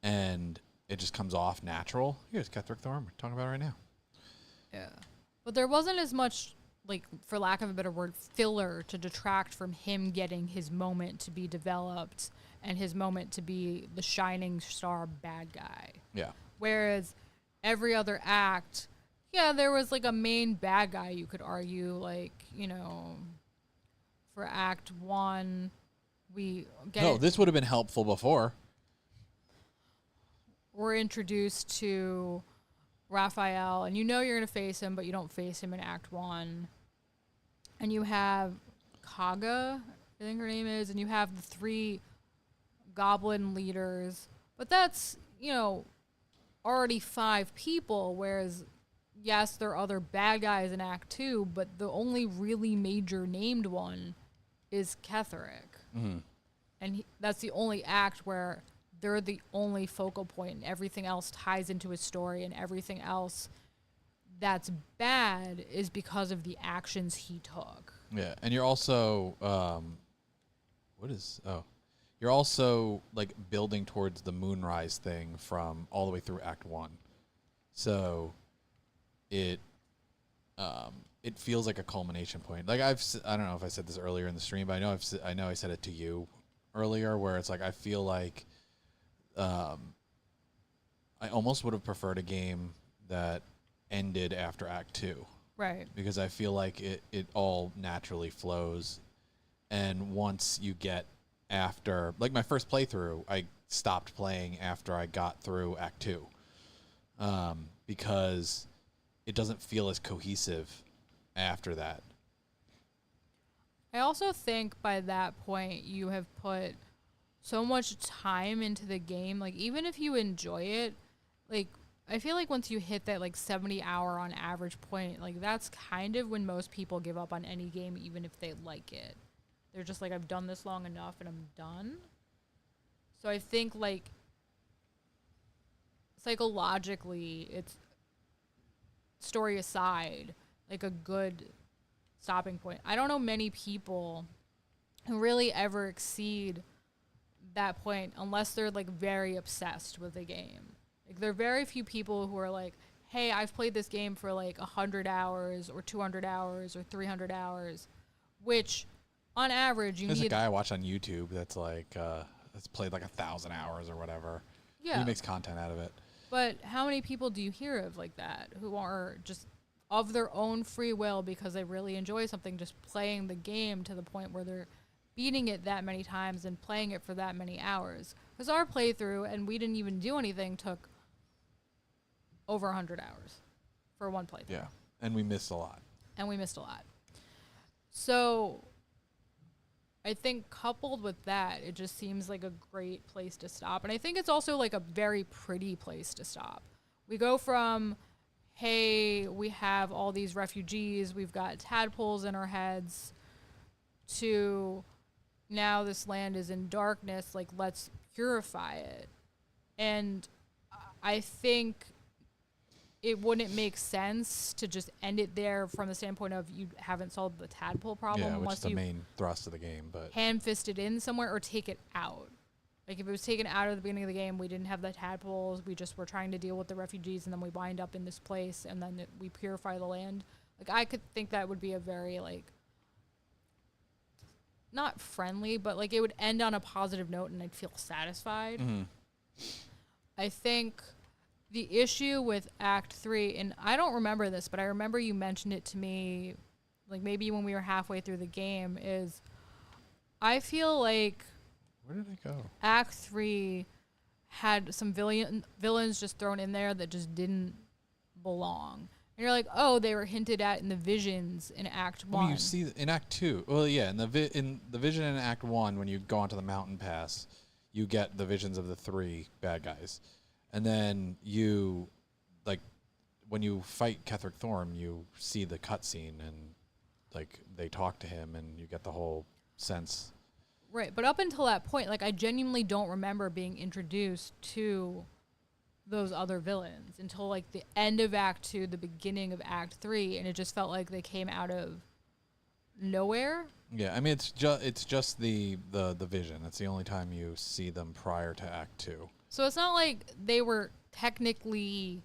and it just comes off natural. Here's Ketheric Thorn we're talking about right now.
Yeah. But there wasn't as much, like, for lack of a better word, filler to detract from him getting his moment to be developed and his moment to be the shining star bad guy.
Yeah.
Whereas every other act, yeah, there was, like, a main bad guy, you could argue. Like, you know, for Act 1, we get...
No, this would have been helpful before.
We're introduced to Raphael, and you know you're going to face him, but you don't face him in Act 1. And you have Kaga, I think her name is, and you have the 3 goblin leaders. But that's, you know, already 5 people, whereas, yes, there are other bad guys in Act 2, but the only really major named one is Ketheric.
Mm-hmm.
And that's the only act where they're the only focal point, and everything else ties into his story, and everything else that's bad is because of the actions he took.
Yeah, and you're also you're also, like, building towards the Moonrise thing from all the way through Act 1. So it feels like a culmination point. Like, I don't know if I said this earlier in the stream, but I know I said it to you earlier, where it's like I feel like I almost would have preferred a game that ended after Act 2.
Right.
Because I feel like it all naturally flows. And once you get after, like, my first playthrough, I stopped playing after I got through Act 2. Because it doesn't feel as cohesive after that.
I also think by that point you have put so much time into the game. Like, even if you enjoy it, like, I feel like once you hit that, like, 70-hour on average point, like, that's kind of when most people give up on any game, even if they like it. They're just like, I've done this long enough and I'm done. So I think, like, psychologically, it's, story aside, like, a good stopping point. I don't know many people who really ever exceed that point unless they're, like, very obsessed with the game. Like, there are very few people who are like, hey, I've played this game for, like, 100 hours or 200 hours or 300 hours, which, on average,
There's a guy I watch on YouTube that's, like, that's played, like, 1,000 hours or whatever.
Yeah.
He makes content out of it.
But how many people do you hear of like that who are just of their own free will because they really enjoy something, just playing the game to the point where they're beating it that many times and playing it for that many hours? Because our playthrough, and we didn't even do anything, took over 100 hours for one playthrough.
Yeah, and we missed a lot.
So I think coupled with that, it just seems like a great place to stop. And I think it's also, like, a very pretty place to stop. We go from, hey, we have all these refugees, we've got tadpoles in our heads, to now this land is in darkness, like, let's purify it. And I think it wouldn't make sense to just end it there from the standpoint of you haven't solved the tadpole problem
Yeah, which is
unless
the
you
main thrust of the game. But
hand-fist it in somewhere or take it out. Like, if it was taken out at the beginning of the game, we didn't have the tadpoles, we just were trying to deal with the refugees, and then we wind up in this place, and then we purify the land. Like, I could think that would be a very, like, not friendly, but, like, it would end on a positive note, and I'd feel satisfied.
mm-hmm.
I think the issue with Act 3, and I don't remember this, but I remember you mentioned it to me, like, maybe when we were halfway through the game, is I feel like
Where did it go?
Act 3 had some villains just thrown in there that just didn't belong. And you're like, oh, they were hinted at in the visions in Act 1.
Well, you see in Act 2. Well, yeah, in the vision in Act 1, when you go onto the mountain pass, you get the visions of the 3 bad guys. And then you, like, when you fight Ketheric Thorm, you see the cutscene and, like, they talk to him and you get the whole sense.
Right, but up until that point, like, I genuinely don't remember being introduced to those other villains until, like, the end of Act 2, the beginning of Act 3, and it just felt like they came out of nowhere.
Yeah, I mean, it's just the vision. That's the only time you see them prior to Act 2.
So it's not like they were technically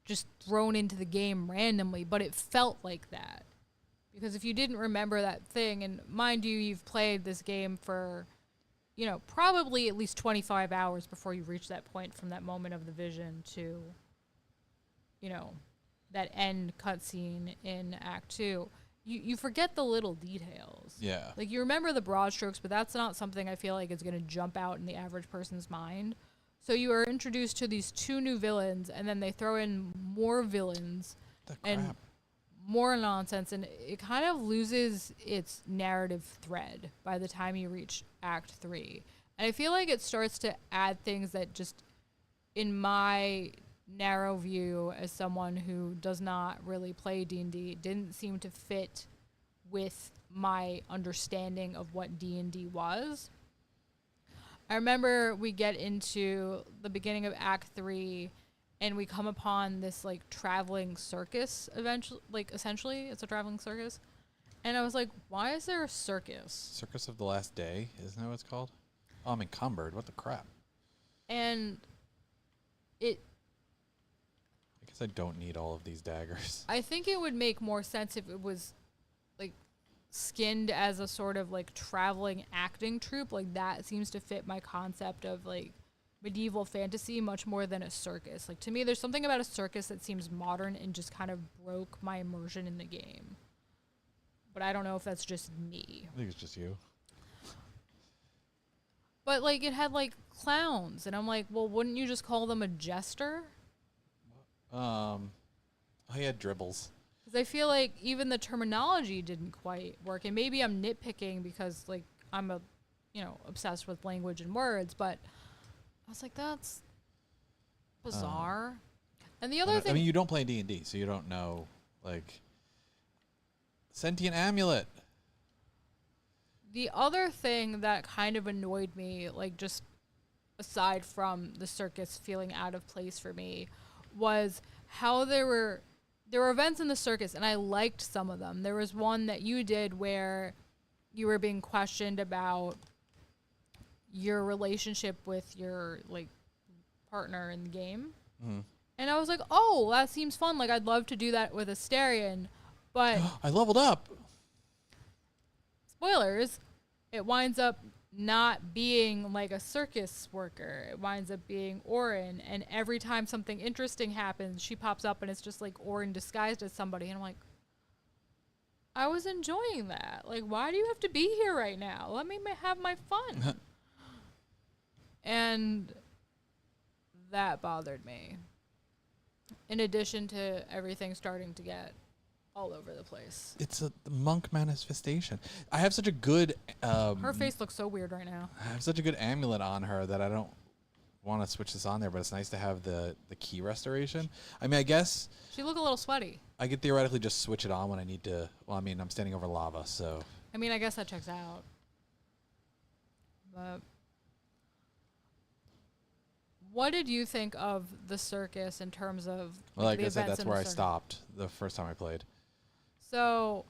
just thrown into the game randomly, but it felt like that. Because if you didn't remember that thing, and mind you, you've played this game for, you know, probably at least 25 hours before you reach that point from that moment of the vision to, you know, that end cutscene in Act 2, you forget the little details.
Yeah.
Like, you remember the broad strokes, but that's not something I feel like is going to jump out in the average person's mind. So you are introduced to these 2 new villains, and then they throw in more villains. And more nonsense, and it kind of loses its narrative thread by the time you reach Act 3. And I feel like it starts to add things that just, in my narrow view as someone who does not really play D&D, didn't seem to fit with my understanding of what D&D was. I remember we get into the beginning of Act 3, and we come upon this, like, traveling circus eventually. Like, essentially, it's a traveling circus. And I was like, why is there a circus?
Circus of the Last Day, isn't that what it's called? Oh, I'm encumbered. What the crap?
And
I guess I don't need all of these daggers.
I think it would make more sense if it was, like, skinned as a sort of, like, traveling acting troupe. Like, that seems to fit my concept of, like, medieval fantasy much more than a circus. Like, to me, there's something about a circus that seems modern and just kind of broke my immersion in the game. But I don't know if that's just me.
I think it's just you.
But, like, it had, like, clowns, and I'm like, well, wouldn't you just call them a jester?
Oh, yeah, dribbles.
Because I feel like even the terminology didn't quite work, and maybe I'm nitpicking because, like, I'm obsessed with language and words, but I was like, that's bizarre. And the other thing...
I mean, you don't play D&D, so you don't know, like, sentient amulet.
The other thing that kind of annoyed me, like, just aside from the circus feeling out of place for me, was how there were events in the circus, and I liked some of them. There was one that you did where you were being questioned about your relationship with your, like, partner in the game.
Mm-hmm.
And I was like, oh, that seems fun. Like, I'd love to do that with Asterion. But
I leveled up.
Spoilers, it winds up not being like a circus worker. It winds up being Orin. And every time something interesting happens, she pops up and it's just like Orin disguised as somebody. And I'm like, I was enjoying that. Like, why do you have to be here right now? Let me have my fun. And that bothered me. In addition to everything starting to get all over the place.
It's a monk manifestation. I have such a good...
her face looks so weird right now.
I have such a good amulet on her that I don't want to switch this on there, but it's nice to have the key restoration. I mean, I guess...
She look a little sweaty.
I could theoretically just switch it on when I need to... Well, I mean, I'm standing over lava, so...
I mean, I guess that checks out. But what did you think of the circus in terms of
Like
the
I said,
events
that's
in
where
the
I
circus?
stopped the first time I played.
So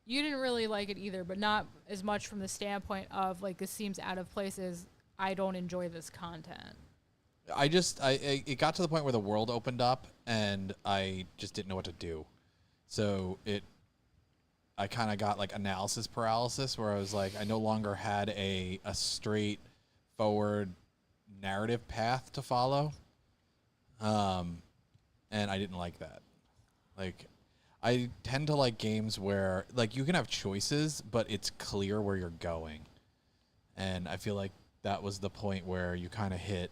you didn't really like it either, but not as much from the standpoint of like this seems out of place as I don't enjoy this content.
It got to the point where the world opened up and I just didn't know what to do. So I kind of got like analysis paralysis where I was like, I no longer had a straight forward narrative path to follow. And I didn't like that. Like, I tend to like games where like you can have choices, but it's clear where you're going. And I feel like that was the point where you kind of hit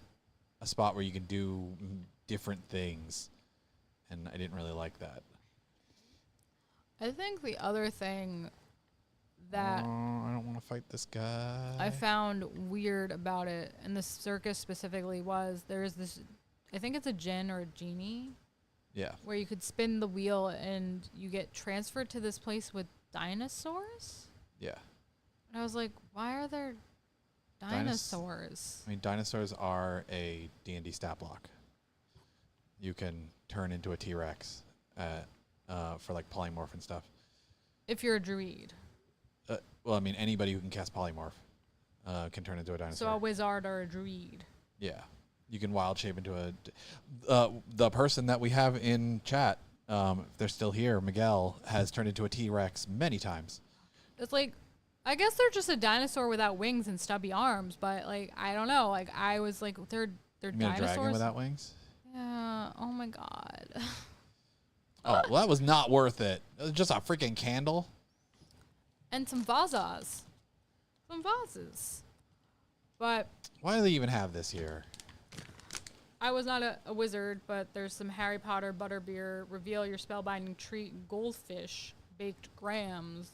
a spot where you can do different things. And I didn't really like that.
I think the other thing that
I don't want to fight this guy.
I found weird about it, and the circus specifically, was there's this, I think it's a djinn or a genie,
Yeah.
where you could spin the wheel and you get transferred to this place with dinosaurs.
Yeah.
And I was like, why are there dinosaurs?
I mean, dinosaurs are a D&D stat block. You can turn into a T-Rex for like polymorph and stuff.
If you're a druid.
Well, I mean, anybody who can cast polymorph can turn into a dinosaur.
So a wizard or a druid.
Yeah. You can wild shape into the person that we have in chat, if they're still here, Miguel, has turned into a T-Rex many times.
It's like, I guess they're just a dinosaur without wings and stubby arms, but like, I don't know. Like, I was like, they're
You mean a
dinosaurs.
dragon without wings?
Yeah. Oh my god.
Oh, well, that was not worth it. It was just a freaking candle.
And some vases. Some vases. But
Why do they even have this here?
I was not a wizard, but there's some Harry Potter butterbeer, reveal your spellbinding treat, goldfish, baked grams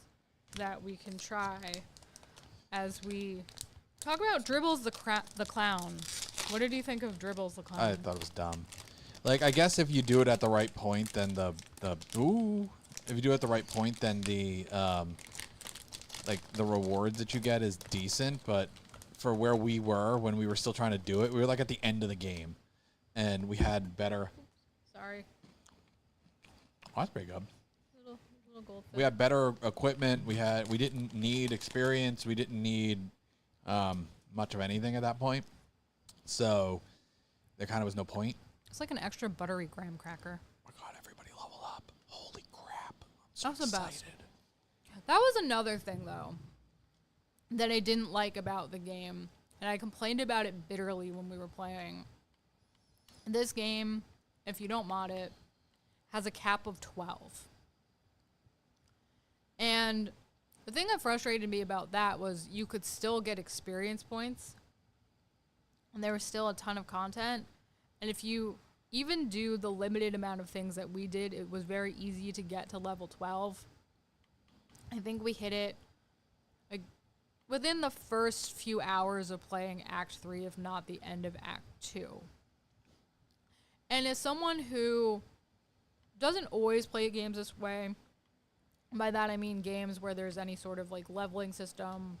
that we can try as we talk about Dribbles the Clown. What did you think of Dribbles the Clown?
I thought it was dumb. Like, I guess if you do it at the right point, then if you do it at the right point, then the rewards that you get is decent. But for where we were when we were still trying to do it, we were like at the end of the game, and we had better.
Sorry.
Oh, that's pretty good.
Little goldfish.
We had better equipment. We didn't need experience. We didn't need much of anything at that point. So there kind of was no point.
It's like an extra buttery graham cracker.
Oh my god, everybody level up. Holy crap. I'm so
That's the
excited.
best. That was another thing, though, that I didn't like about the game, and I complained about it bitterly when we were playing. This game, if you don't mod it, has a cap of 12. And the thing that frustrated me about that was you could still get experience points, and there was still a ton of content. And if you even do the limited amount of things that we did, it was very easy to get to level 12. I think we hit it like within the first few hours of playing Act 3, if not the end of Act 2. And as someone who doesn't always play games this way, by that I mean games where there's any sort of like leveling system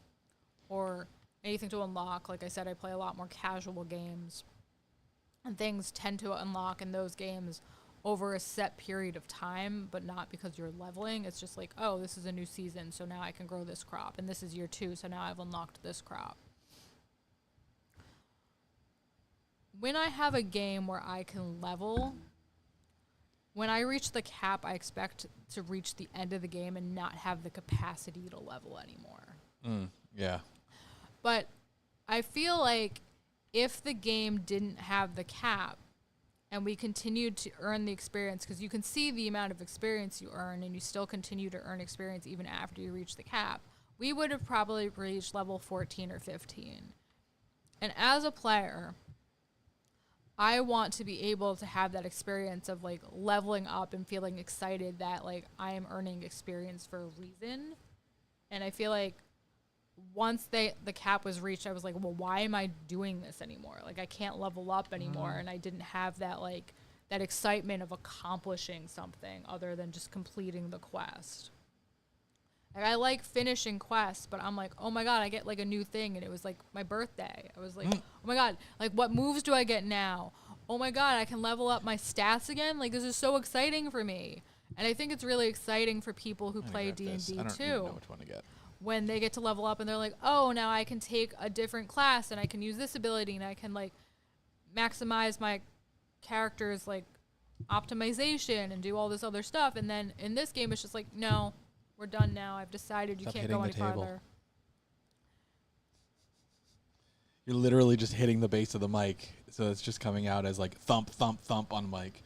or anything to unlock. Like I said, I play a lot more casual games. And things tend to unlock in those games over a set period of time, but not because you're leveling. It's just like, oh, this is a new season, so now I can grow this crop. And this is year 2, so now I've unlocked this crop. When I have a game where I can level, when I reach the cap, I expect to reach the end of the game and not have the capacity to level anymore.
Yeah.
But I feel like if the game didn't have the cap and we continued to earn the experience, because you can see the amount of experience you earn and you still continue to earn experience even after you reach the cap, we would have probably reached level 14 or 15. And as a player, I want to be able to have that experience of like leveling up and feeling excited that like I am earning experience for a reason. And I feel like once the cap was reached, I was like, well, why am I doing this anymore? Like, I can't level up anymore. And I didn't have that, like, that excitement of accomplishing something other than just completing the quest. Like, I like finishing quests, but I'm like, oh my god, I get like a new thing, and it was like my birthday. I was like, oh my god, like what moves do I get now? Oh my god, I can level up my stats again. Like this is so exciting for me, and I think it's really exciting for people who play D&D
I don't
too.
even know which one to get.
When they get to level up and they're like, oh, now I can take a different class and I can use this ability and I can like maximize my character's like optimization and do all this other stuff. And then in this game, it's just like, no, we're done now. I've decided you
Stop
can't
hitting
go
the
any
table.
farther.
You're literally just hitting the base of the mic, so it's just coming out as like thump, thump, thump on mic.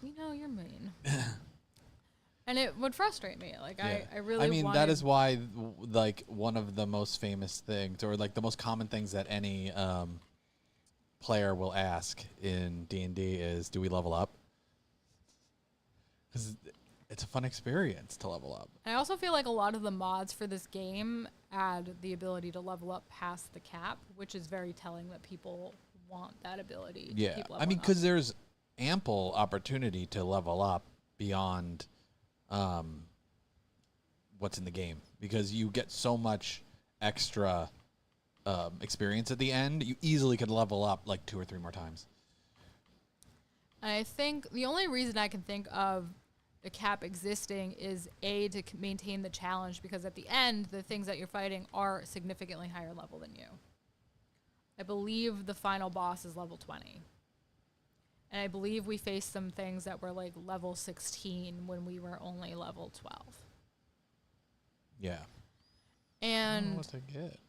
You know, you're mean. And it would frustrate me. Like,
Yeah.
I really
I mean,
wanted...
that is why, like, one of the most famous things, or like the most common things that any player will ask in D&D is, do we level up? Because it's a fun experience to level up.
I also feel like a lot of the mods for this game add the ability to level up past the cap, which is very telling that people want that ability. To
Yeah.
keep
I mean,
leveling up.
because there's ample opportunity to level up beyond what's in the game, because you get so much extra experience at the end. You easily could level up like 2 or 3 more times.
And I think the only reason I can think of the cap existing is to maintain the challenge, because at the end, the things that you're fighting are significantly higher level than you. I believe the final boss is level 20. And I believe we faced some things that were like level 16 when we were only level 12.
Yeah. I don't know
And
what to get.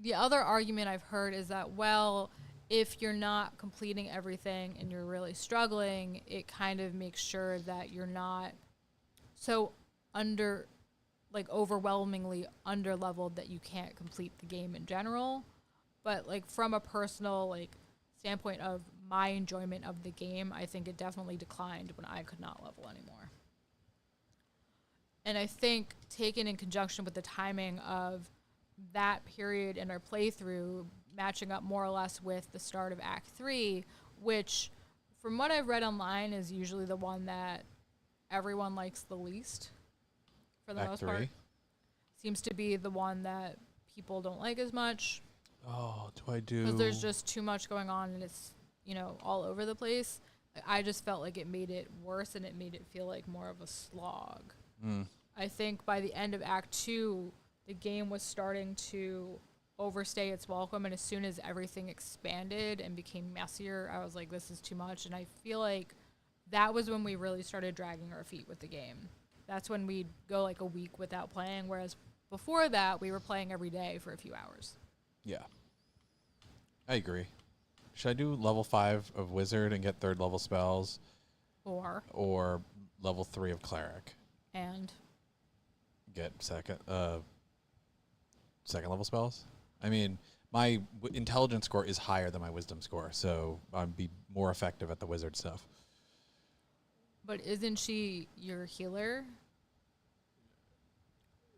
the other argument I've heard is that, well, if you're not completing everything and you're really struggling, it kind of makes sure that you're not so overwhelmingly under leveled that you can't complete the game in general. But like from a personal standpoint of my enjoyment of the game, I think it definitely declined when I could not level anymore. And I think taken in conjunction with the timing of that period in our playthrough matching up more or less with the start of Act 3, which from what I've read online is usually the one that everyone likes the least for the
Act
most
3?
part. Seems to be the one that people don't like as much
Oh, do I do?
because there's just too much going on and it's, all over the place. I just felt like it made it worse and it made it feel like more of a slog. I think by the end of Act 2, the game was starting to overstay its welcome, and as soon as everything expanded and became messier, I was like, this is too much. And I feel like that was when we really started dragging our feet with the game. That's when we'd go like a week without playing, whereas before that, we were playing every day for a few hours.
Yeah. I agree. Should I do level 5 of Wizard and get 3rd level spells? Or level 3 of Cleric?
And
Get second level spells? I mean, my intelligence score is higher than my wisdom score, so I'd be more effective at the wizard stuff.
But isn't she your healer?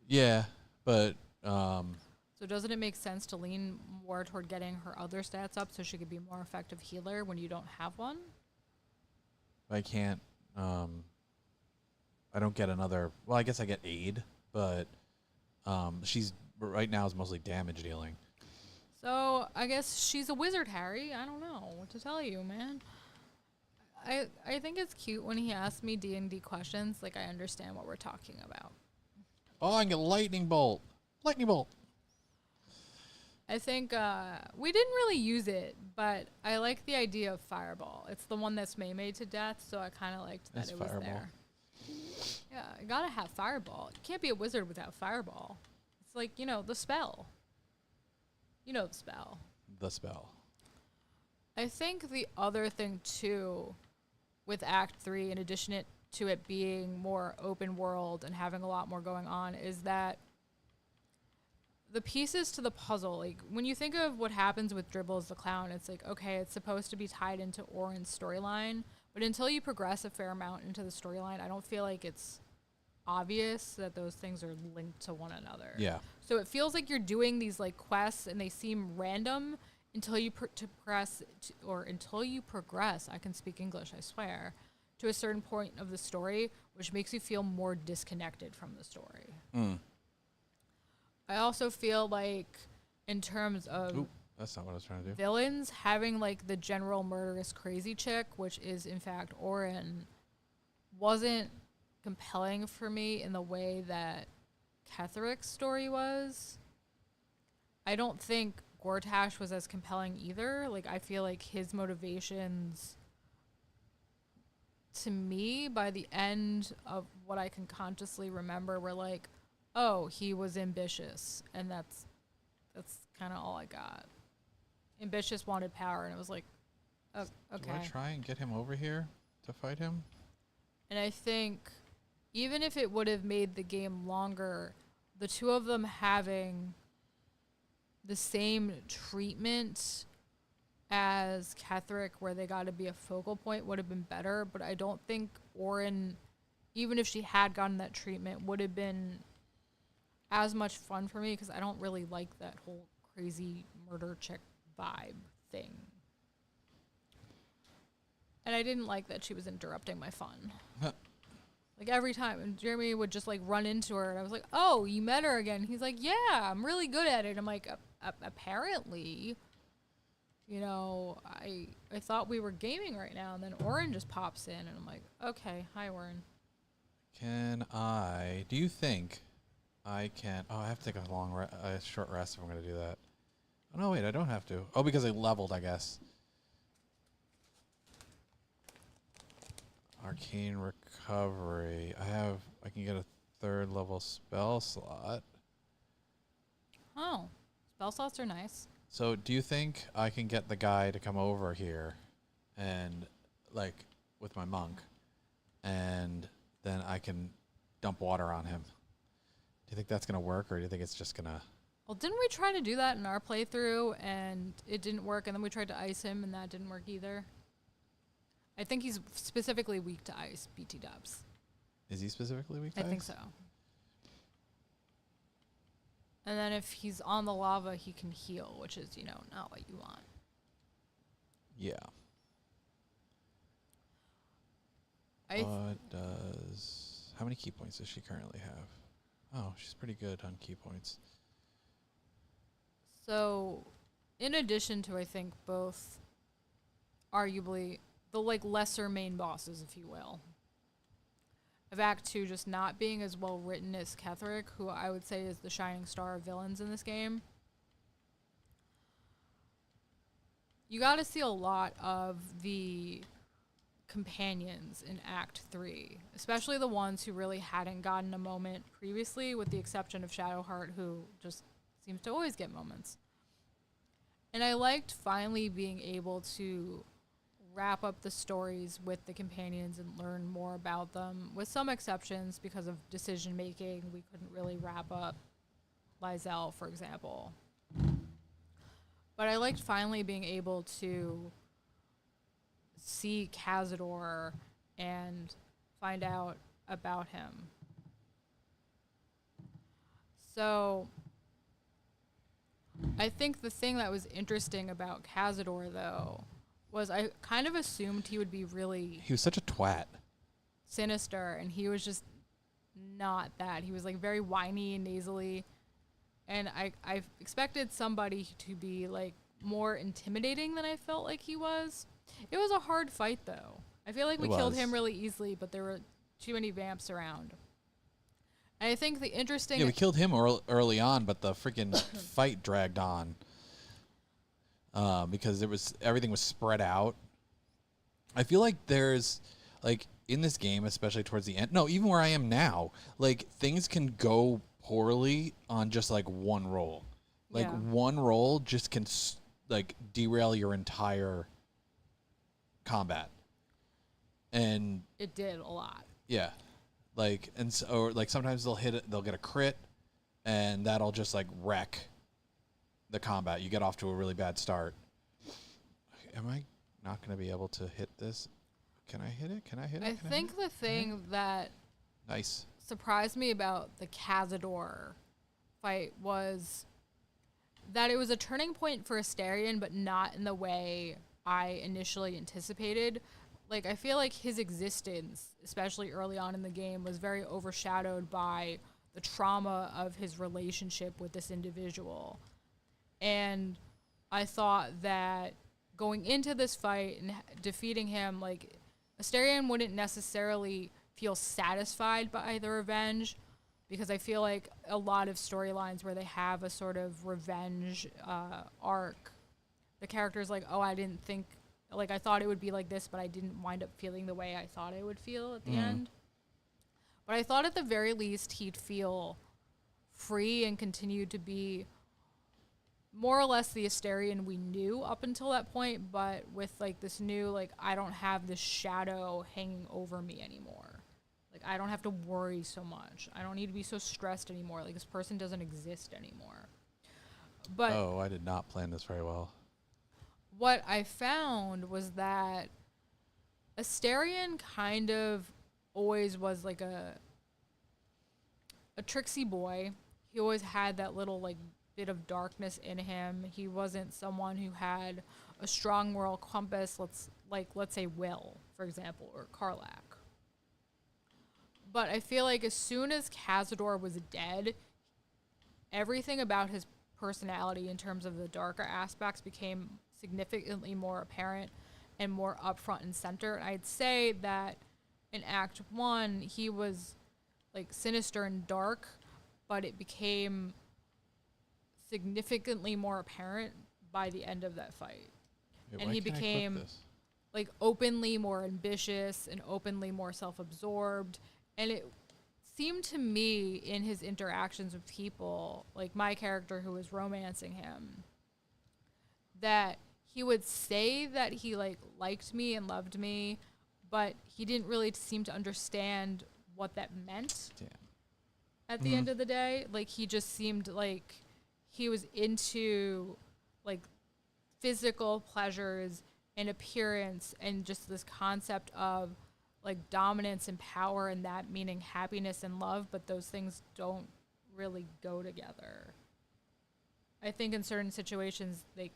Yeah, but
So doesn't it make sense to lean more toward getting her other stats up so she could be a more effective healer when you don't have one?
I can't. I don't get another. Well, I guess I get aid, but she's right now is mostly damage dealing.
So I guess she's a wizard, Harry. I don't know what to tell you, man. I think it's cute when he asks me D&D questions. Like, I understand what we're talking about.
Oh, I can get lightning bolt. Lightning bolt.
I think we didn't really use it, but I like the idea of fireball. It's the one that's made to death, so I kind of liked that
That's
it was
fireball.
there. Yeah, I gotta have fireball. You can't be a wizard without fireball. It's like, the spell. You know the spell.
The spell.
I think the other thing, too, with Act 3, in addition to it being more open world and having a lot more going on, is that the pieces to the puzzle, like, when you think of what happens with Dribbles the Clown, it's like, okay, it's supposed to be tied into Orin's storyline, but until you progress a fair amount into the storyline, I don't feel like it's obvious that those things are linked to one another.
Yeah.
So it feels like you're doing these, quests, and they seem random until you progress, I can speak English, I swear, to a certain point of the story which makes you feel more disconnected from the story.
Mm.
I also feel like, in terms of
Ooh, that's not what I was trying to do.
villains, having like the general murderous crazy chick, which is in fact Orin, wasn't compelling for me in the way that Ketheric's story was. I don't think Gortash was as compelling either. Like, I feel like his motivations, to me, by the end of what I can consciously remember, were like, oh, he was ambitious, and that's kind of all I got. Ambitious, wanted power, and it was like, oh, okay.
Do I try and get him over here to fight him?
And I think even if it would have made the game longer, the two of them having the same treatment as Ketheric, where they got to be a focal point, would have been better. But I don't think Orin, even if she had gotten that treatment, would have been as much fun for me, because I don't really like that whole crazy murder chick vibe thing. And I didn't like that she was interrupting my fun. Like, every time, and Jeremy would just like run into her, and I was like, oh, you met her again. He's like, yeah, I'm really good at it. I'm like, apparently, you know, I thought we were gaming right now, and then Orin just pops in, and I'm like, okay, hi, Orin.
Do you think I can, I have to take a short rest if I'm going to do that. Oh, no, wait, I don't have to. Oh, because I leveled, I guess. Arcane Recovery. I can get a 3rd level spell slot.
Oh, spell slots are nice.
So do you think I can get the guy to come over here and, like, with my monk, and then I can dump water on him? Do you think that's going to work, or do you think it's just going to...
Well, didn't we try to do that in our playthrough, and it didn't work, and then we tried to ice him, and that didn't work either? I think he's specifically weak to ice, BT dubs.
Is he specifically weak to ice?
I think so. And then if he's on the lava, he can heal, which is, you know, not what you want.
Yeah. How many key points does she currently have? Oh, she's pretty good on key points.
So, in addition to, I think, both arguably the like lesser main bosses, if you will, of Act 2 just not being as well written as Ketheric, who I would say is the shining star of villains in this game, you got to see a lot of the companions in Act 3, especially the ones who really hadn't gotten a moment previously, with the exception of Shadowheart, who just seems to always get moments. And I liked finally being able to wrap up the stories with the companions and learn more about them, with some exceptions because of decision making. We couldn't really wrap up Lysel, for example. But I liked finally being able to see Cazador and find out about him. So I think the thing that was interesting about Cazador, though, was I kind of assumed he would be really...
He was such a twat.
Sinister, and he was just not that. He was like very whiny and nasally, and I expected somebody to be like more intimidating than I felt like he was. It was a hard fight, though. I feel like we killed him really easily, but there were too many vamps around. And I think the interesting...
Yeah, we killed him early on, but the freaking fight dragged on. Because everything was spread out. I feel like there's, like, in this game, especially towards the end, no, even where I am now, like, things can go poorly on just, like, one roll. Like, one roll just can, like, derail your entire combat. And
it did a lot.
Yeah. Like, and so, or, like, sometimes they'll get a crit, and that'll just, like, wreck the combat. You get off to a really bad start. Am I not going to be able to hit this? Can I hit it?
I think the thing that surprised me about the Cazador fight was that it was a turning point for Astarion, but not in the way I initially anticipated. like, I feel like his existence, especially early on in the game, was very overshadowed by the trauma of his relationship with this individual. And I thought that going into this fight and defeating him, like, Asterion wouldn't necessarily feel satisfied by the revenge, because I feel like a lot of storylines where they have a sort of revenge arc, the character's like, oh, I didn't think, like, I thought it would be like this, but I didn't wind up feeling the way I thought I would feel at the end. But I thought at the very least he'd feel free and continue to be more or less the Asterion we knew up until that point, but with, like, this new, like, I don't have this shadow hanging over me anymore. Like, I don't have to worry so much. I don't need to be so stressed anymore. Like, this person doesn't exist anymore. But
Oh, I did not plan this very well.
what I found was that Asterion kind of always was like a tricksy boy. He always had that little, like, bit of darkness in him. He wasn't someone who had a strong moral compass, let's say Will, for example, or Karlak. But I feel like as soon as Cazador was dead, everything about his personality in terms of the darker aspects became significantly more apparent and more up front and center. And I'd say that in Act 1, he was, like, sinister and dark, but it became significantly more apparent by the end of that fight.
Wait,
And
why
he
can't I click
became,
this?
like, openly more ambitious and openly more self-absorbed. And it seemed to me in his interactions with people, like my character who was romancing him, that he would say that he, like, liked me and loved me, but he didn't really seem to understand what that meant.
Damn.
At the end of the day. Like, he just seemed like he was into, like, physical pleasures and appearance and just this concept of, like, dominance and power, and that meaning happiness and love, but those things don't really go together. I think in certain situations they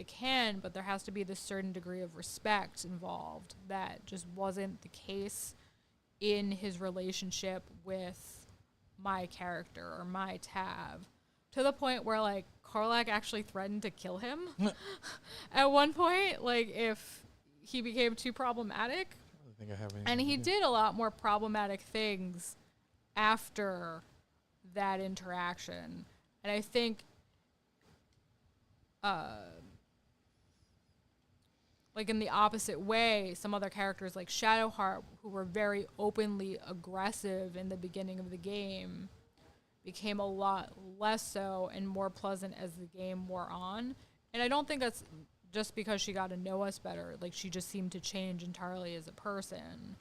can, but there has to be this certain degree of respect involved that just wasn't the case in his relationship with my character or my Tav, to the point where, like, Karlak actually threatened to kill him at one point, like, if he became too problematic.
I don't think I have anything
And
to
he
do.
did a lot more problematic things after that interaction. And I think, like, in the opposite way, some other characters like Shadowheart, who were very openly aggressive in the beginning of the game, became a lot less so and more pleasant as the game wore on. And I don't think that's just because she got to know us better. Like, she just seemed to change entirely as a person.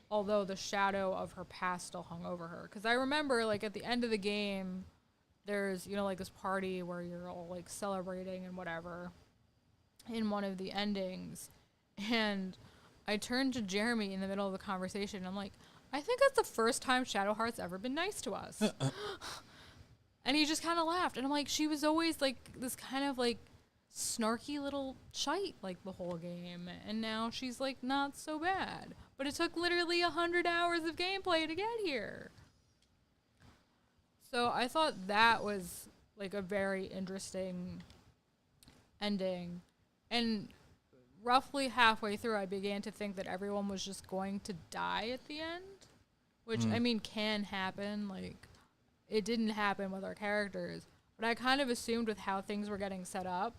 Although the shadow of her past still hung over her. Because I remember, like, at the end of the game, there's, you know, like, this party where you're all, like, celebrating and whatever in one of the endings. And I turned to Jeremy in the middle of the conversation, and I'm like, I think that's the first time Shadowheart's ever been nice to us. And he just kind of laughed. And I'm like, she was always, like, this kind of, like, snarky little shite, like, the whole game. And now she's, like, not so bad. But it took literally 100 hours of gameplay to get here. So I thought that was, like, a very interesting ending. And roughly halfway through, I began to think that everyone was just going to die at the end. Which, I mean, can happen. Like, it didn't happen with our characters. But I kind of assumed with how things were getting set up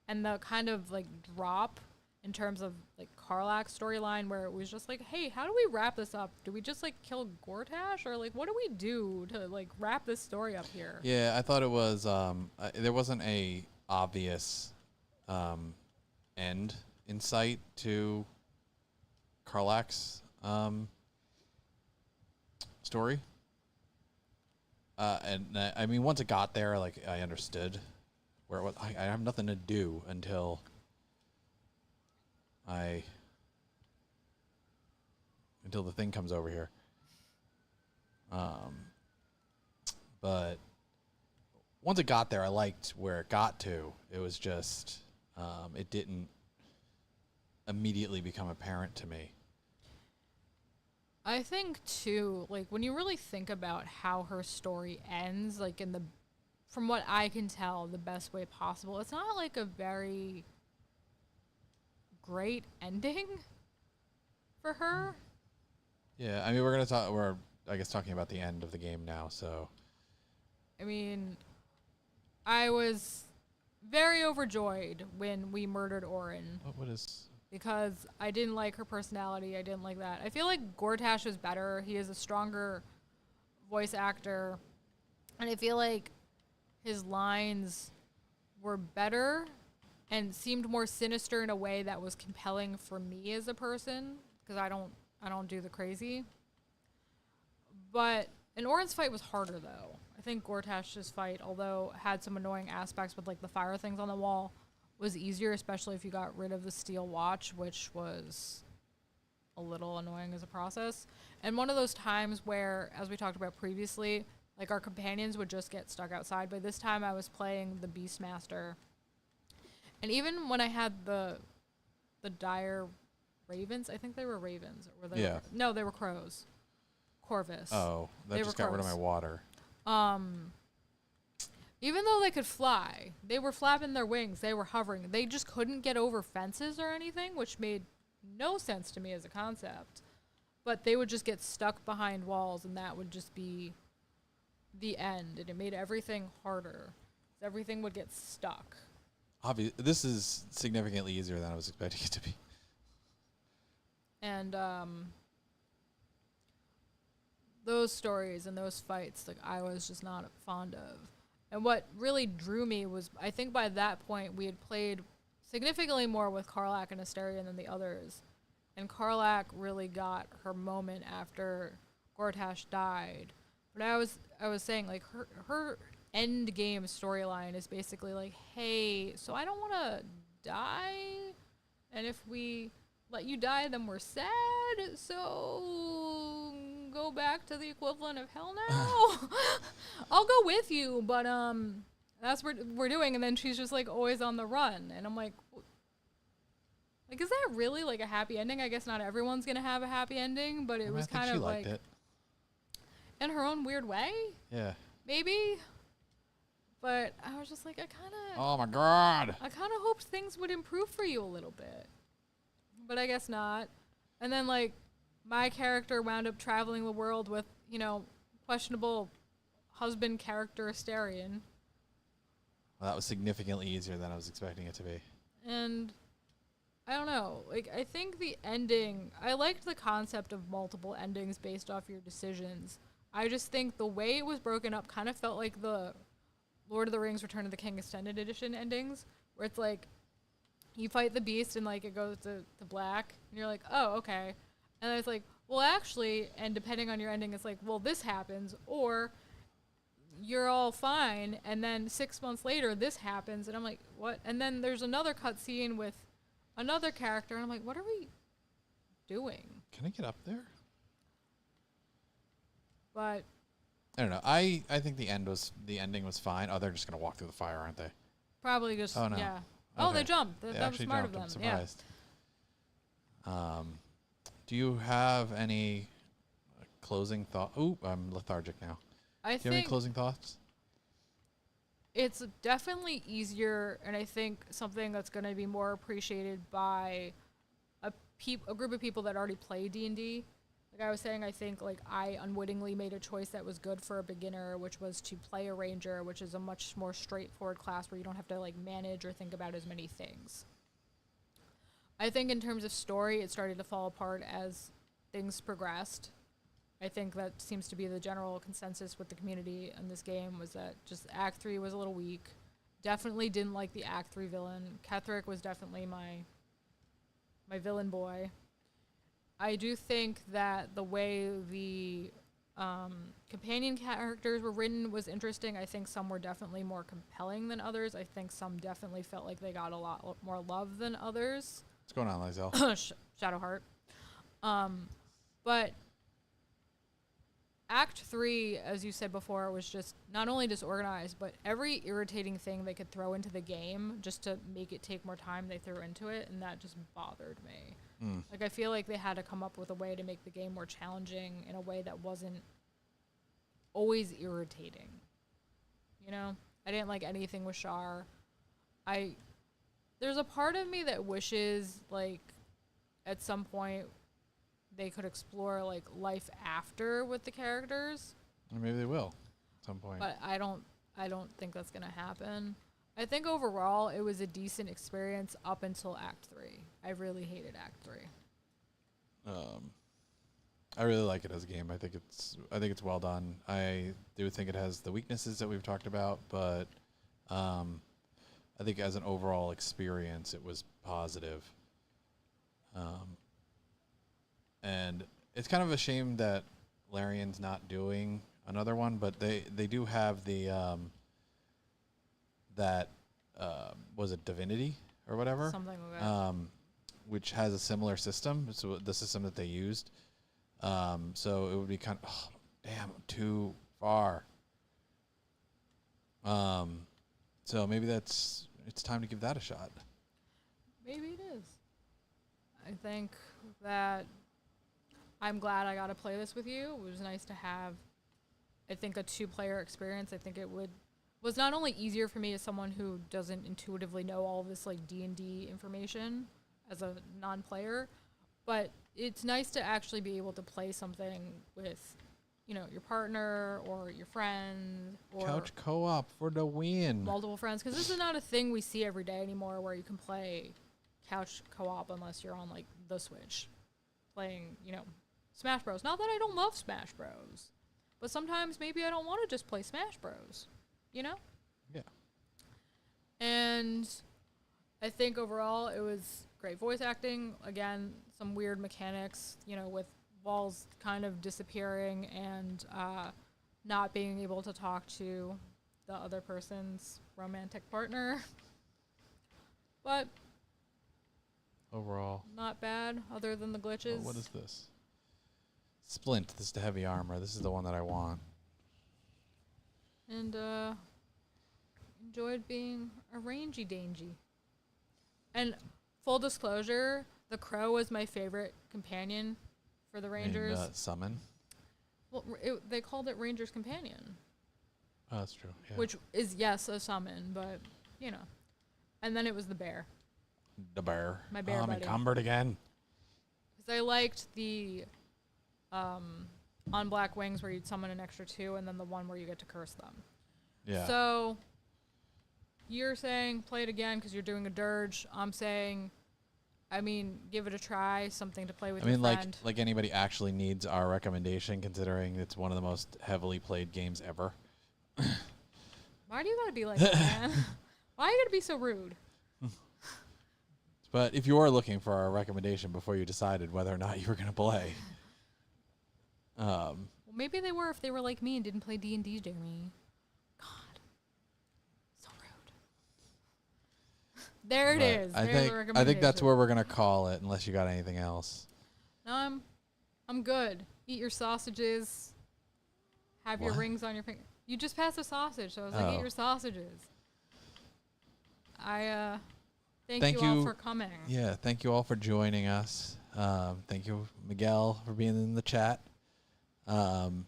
and the kind of, like, drop in terms of, like, Karlak's storyline, where it was just like, hey, how do we wrap this up? Do we just, like, kill Gortash? Or, like, what do we do to, like, wrap this story up here?
Yeah, I thought it was, there wasn't a obvious end in sight to Karlak's story. I mean, once it got there, like, I understood where it was. I have nothing to do until the thing comes over here. But once it got there, I liked where it got to. It was just, it didn't. immediately become apparent to me.
I think too, like when you really think about how her story ends, like from what I can tell, the best way possible, it's not like a very great ending for her.
Yeah, I mean, we're I guess talking about the end of the game now, so.
I mean, I was very overjoyed when we murdered Orin.
What is...
Because I didn't like her personality. I didn't like that. I feel like Gortash was better. He is a stronger voice actor. And I feel like his lines were better and seemed more sinister in a way that was compelling for me as a person. Because I don't do the crazy. But an Orin's fight was harder, though. I think Gortash's fight, although had some annoying aspects with like the fire things on the wall, was easier, especially if you got rid of the steel watch, which was a little annoying as a process. And one of those times where, as we talked about previously, like our companions would just get stuck outside. But this time I was playing the Beastmaster. And even when I had the dire ravens, I think they were ravens. Or were they?
Yeah.
No, they were crows. Corvus.
Oh, that just got rid of my water.
Even though they could fly, they were flapping their wings, they were hovering. They just couldn't get over fences or anything, which made no sense to me as a concept. But they would just get stuck behind walls, and that would just be the end. And it made everything harder. Everything would get stuck.
This is significantly easier than I was expecting it to be.
And those stories and those fights, like I was just not fond of. And what really drew me was, I think by that point we had played significantly more with Karlach and Asterion than the others. And Karlach really got her moment after Gortash died. But I was saying, like, her end game storyline is basically like, hey, so I don't want to die. And if we let you die, then we're sad. So go back to the equivalent of hell now. I'll go with you, but that's what we're doing. And then she's just like always on the run, and I'm like, is that really like a happy ending? I guess not everyone's gonna have a happy ending, but it was kind of like
it.
In her own weird way.
Yeah.
Maybe. But I was just like,
Oh my god.
I kind of hoped things would improve for you a little bit, but I guess not. And then like, my character wound up traveling the world with, questionable husband character Asterion.
Well, that was significantly easier than I was expecting it to be.
And I don't know. Like, I think the ending, I liked the concept of multiple endings based off your decisions. I just think the way it was broken up kind of felt like the Lord of the Rings Return of the King Extended Edition endings, where it's like, you fight the beast and like it goes to black, and you're like, oh, okay. And then it's like, well, actually, and depending on your ending, it's like, well, this happens, or you're all fine, and then 6 months later, this happens, and I'm like, what? And then there's another cutscene with another character, and I'm like, what are we doing?
Can I get up there?
But
I don't know. I think the ending was fine. Oh, they're just gonna walk through the fire, aren't they?
probably just,
Oh, no.
yeah. Oh,
Okay.
they jumped.
They
That was
actually
smart
jumped.
of
I'm
them. Yeah.
surprised. Do you have any closing thought? Ooh, I'm lethargic now.
I
Do you have any
think
closing thoughts?
it's definitely easier, and I think something that's going to be more appreciated by a group of people that already play D&D. Like I was saying, I think like I unwittingly made a choice that was good for a beginner, which was to play a ranger, which is a much more straightforward class where you don't have to like manage or think about as many things. I think in terms of story, it started to fall apart as things progressed. I think that seems to be the general consensus with the community in this game, was that just Act 3 was a little weak. Definitely didn't like the Act 3 villain. Ketheric was definitely my villain boy. I do think that the way the companion characters were written was interesting. I think some were definitely more compelling than others. I think some definitely felt like they got a lot more love than others.
What's going on, Lizelle?
Shadowheart. But Act 3, as you said before, was just not only disorganized, but every irritating thing they could throw into the game just to make it take more time they threw into it, and that just bothered me. Like, I feel like they had to come up with a way to make the game more challenging in a way that wasn't always irritating. You know? I didn't like anything with Shar. There's a part of me that wishes, like, at some point they could explore, like, life after with the characters.
Or maybe they will at some point.
But I don't think that's going to happen. I think overall it was a decent experience up until Act 3. I really hated Act 3.
I really like it as a game. I think it's well done. I do think it has the weaknesses that we've talked about, but I think as an overall experience, it was positive. And it's kind of a shame that Larian's not doing another one, but they do have the was it Divinity or whatever?
Something like that.
Which has a similar system. So the system that they used. So it would be kind of, damn, too far. So maybe it's time to give that a shot.
Maybe it is. I think that I'm glad I got to play this with you. It was nice to have, I think, a 2-player experience. I think it was not only easier for me as someone who doesn't intuitively know all this like D&D information as a non-player, but it's nice to actually be able to play something with, you know, your partner or your friend or
Couch co-op for the win.
multiple friends, because this is not a thing we see every day anymore where you can play couch co-op unless you're on like the Switch playing, you know, Smash Bros. Not that I don't love Smash Bros, but sometimes maybe I don't want to just play Smash Bros, you know?
Yeah.
And I think overall it was great voice acting. Again, some weird mechanics, you know, with walls kind of disappearing and not being able to talk to the other person's romantic partner. But
Overall.
not bad, other than the glitches.
Oh, what is this? Splint. This is the heavy armor. This is the one that I want.
And enjoyed being a rangy dangy. And full disclosure, the crow was my favorite companion for the Rangers.
Summon.
Well, they called it Ranger's Companion,
Oh, that's true. Yeah.
which is, yes, a summon, but, you know. And then it was the bear.
The bear.
My bear
I'm
buddy.
encumbered again.
Because I liked the on Black Wings where you'd summon an extra 2, and then the one where you get to curse them.
Yeah.
So you're saying play it again because you're doing a dirge. I'm saying, I mean, give it a try, something to play with your friend.
like anybody actually needs our recommendation, considering it's one of the most heavily played games ever.
Why do you gotta be like that, man? Why you gotta be so rude?
But if you are looking for our recommendation before you decided whether or not you were going to play,
Well, maybe they were if they were like me and didn't play D&D, Jeremy. God, so rude. There it is.
I
There's the
think
recommendation.
that's where we're going to call it, unless you got anything else.
No, I'm good. Eat your sausages. Have your
What?
rings on your finger. You just passed a sausage, so I was like,
Oh.
eat your sausages. Thank you all for coming.
Yeah, thank you all for joining us. Thank you, Miguel, for being in the chat. And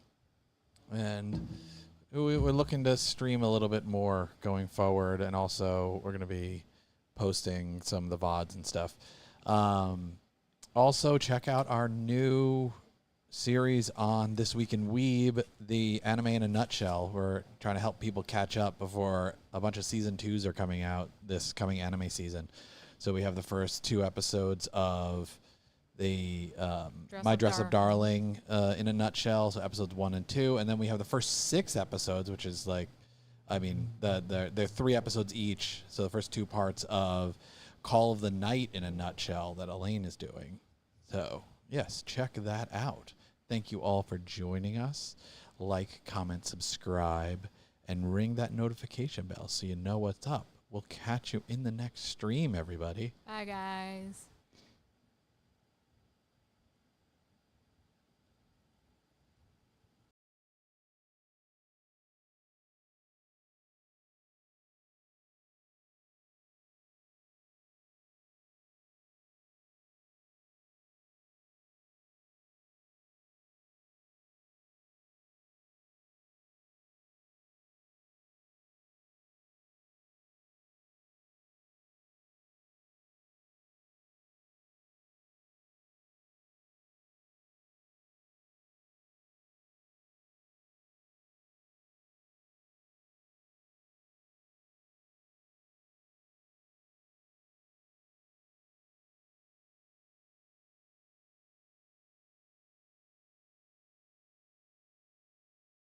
we're looking to stream a little bit more going forward, and also we're going to be posting some of the VODs and stuff. Also, check out our new series on This Week in Weeb, the anime in a nutshell. We're trying to help people catch up before a bunch of season 2s are coming out this coming anime season. So we have the first 2 episodes of the My Dress Up Darling in a nutshell, so episodes 1 and 2, and then we have the first 6 episodes, which is like, I mean, they're 3 episodes each, so the first 2 parts of Call of the Night in a nutshell that Elaine is doing. So yes, check that out. Thank you all for joining us. Like, comment, subscribe, and ring that notification bell so you know what's up. We'll catch you in the next stream, everybody.
Bye, guys.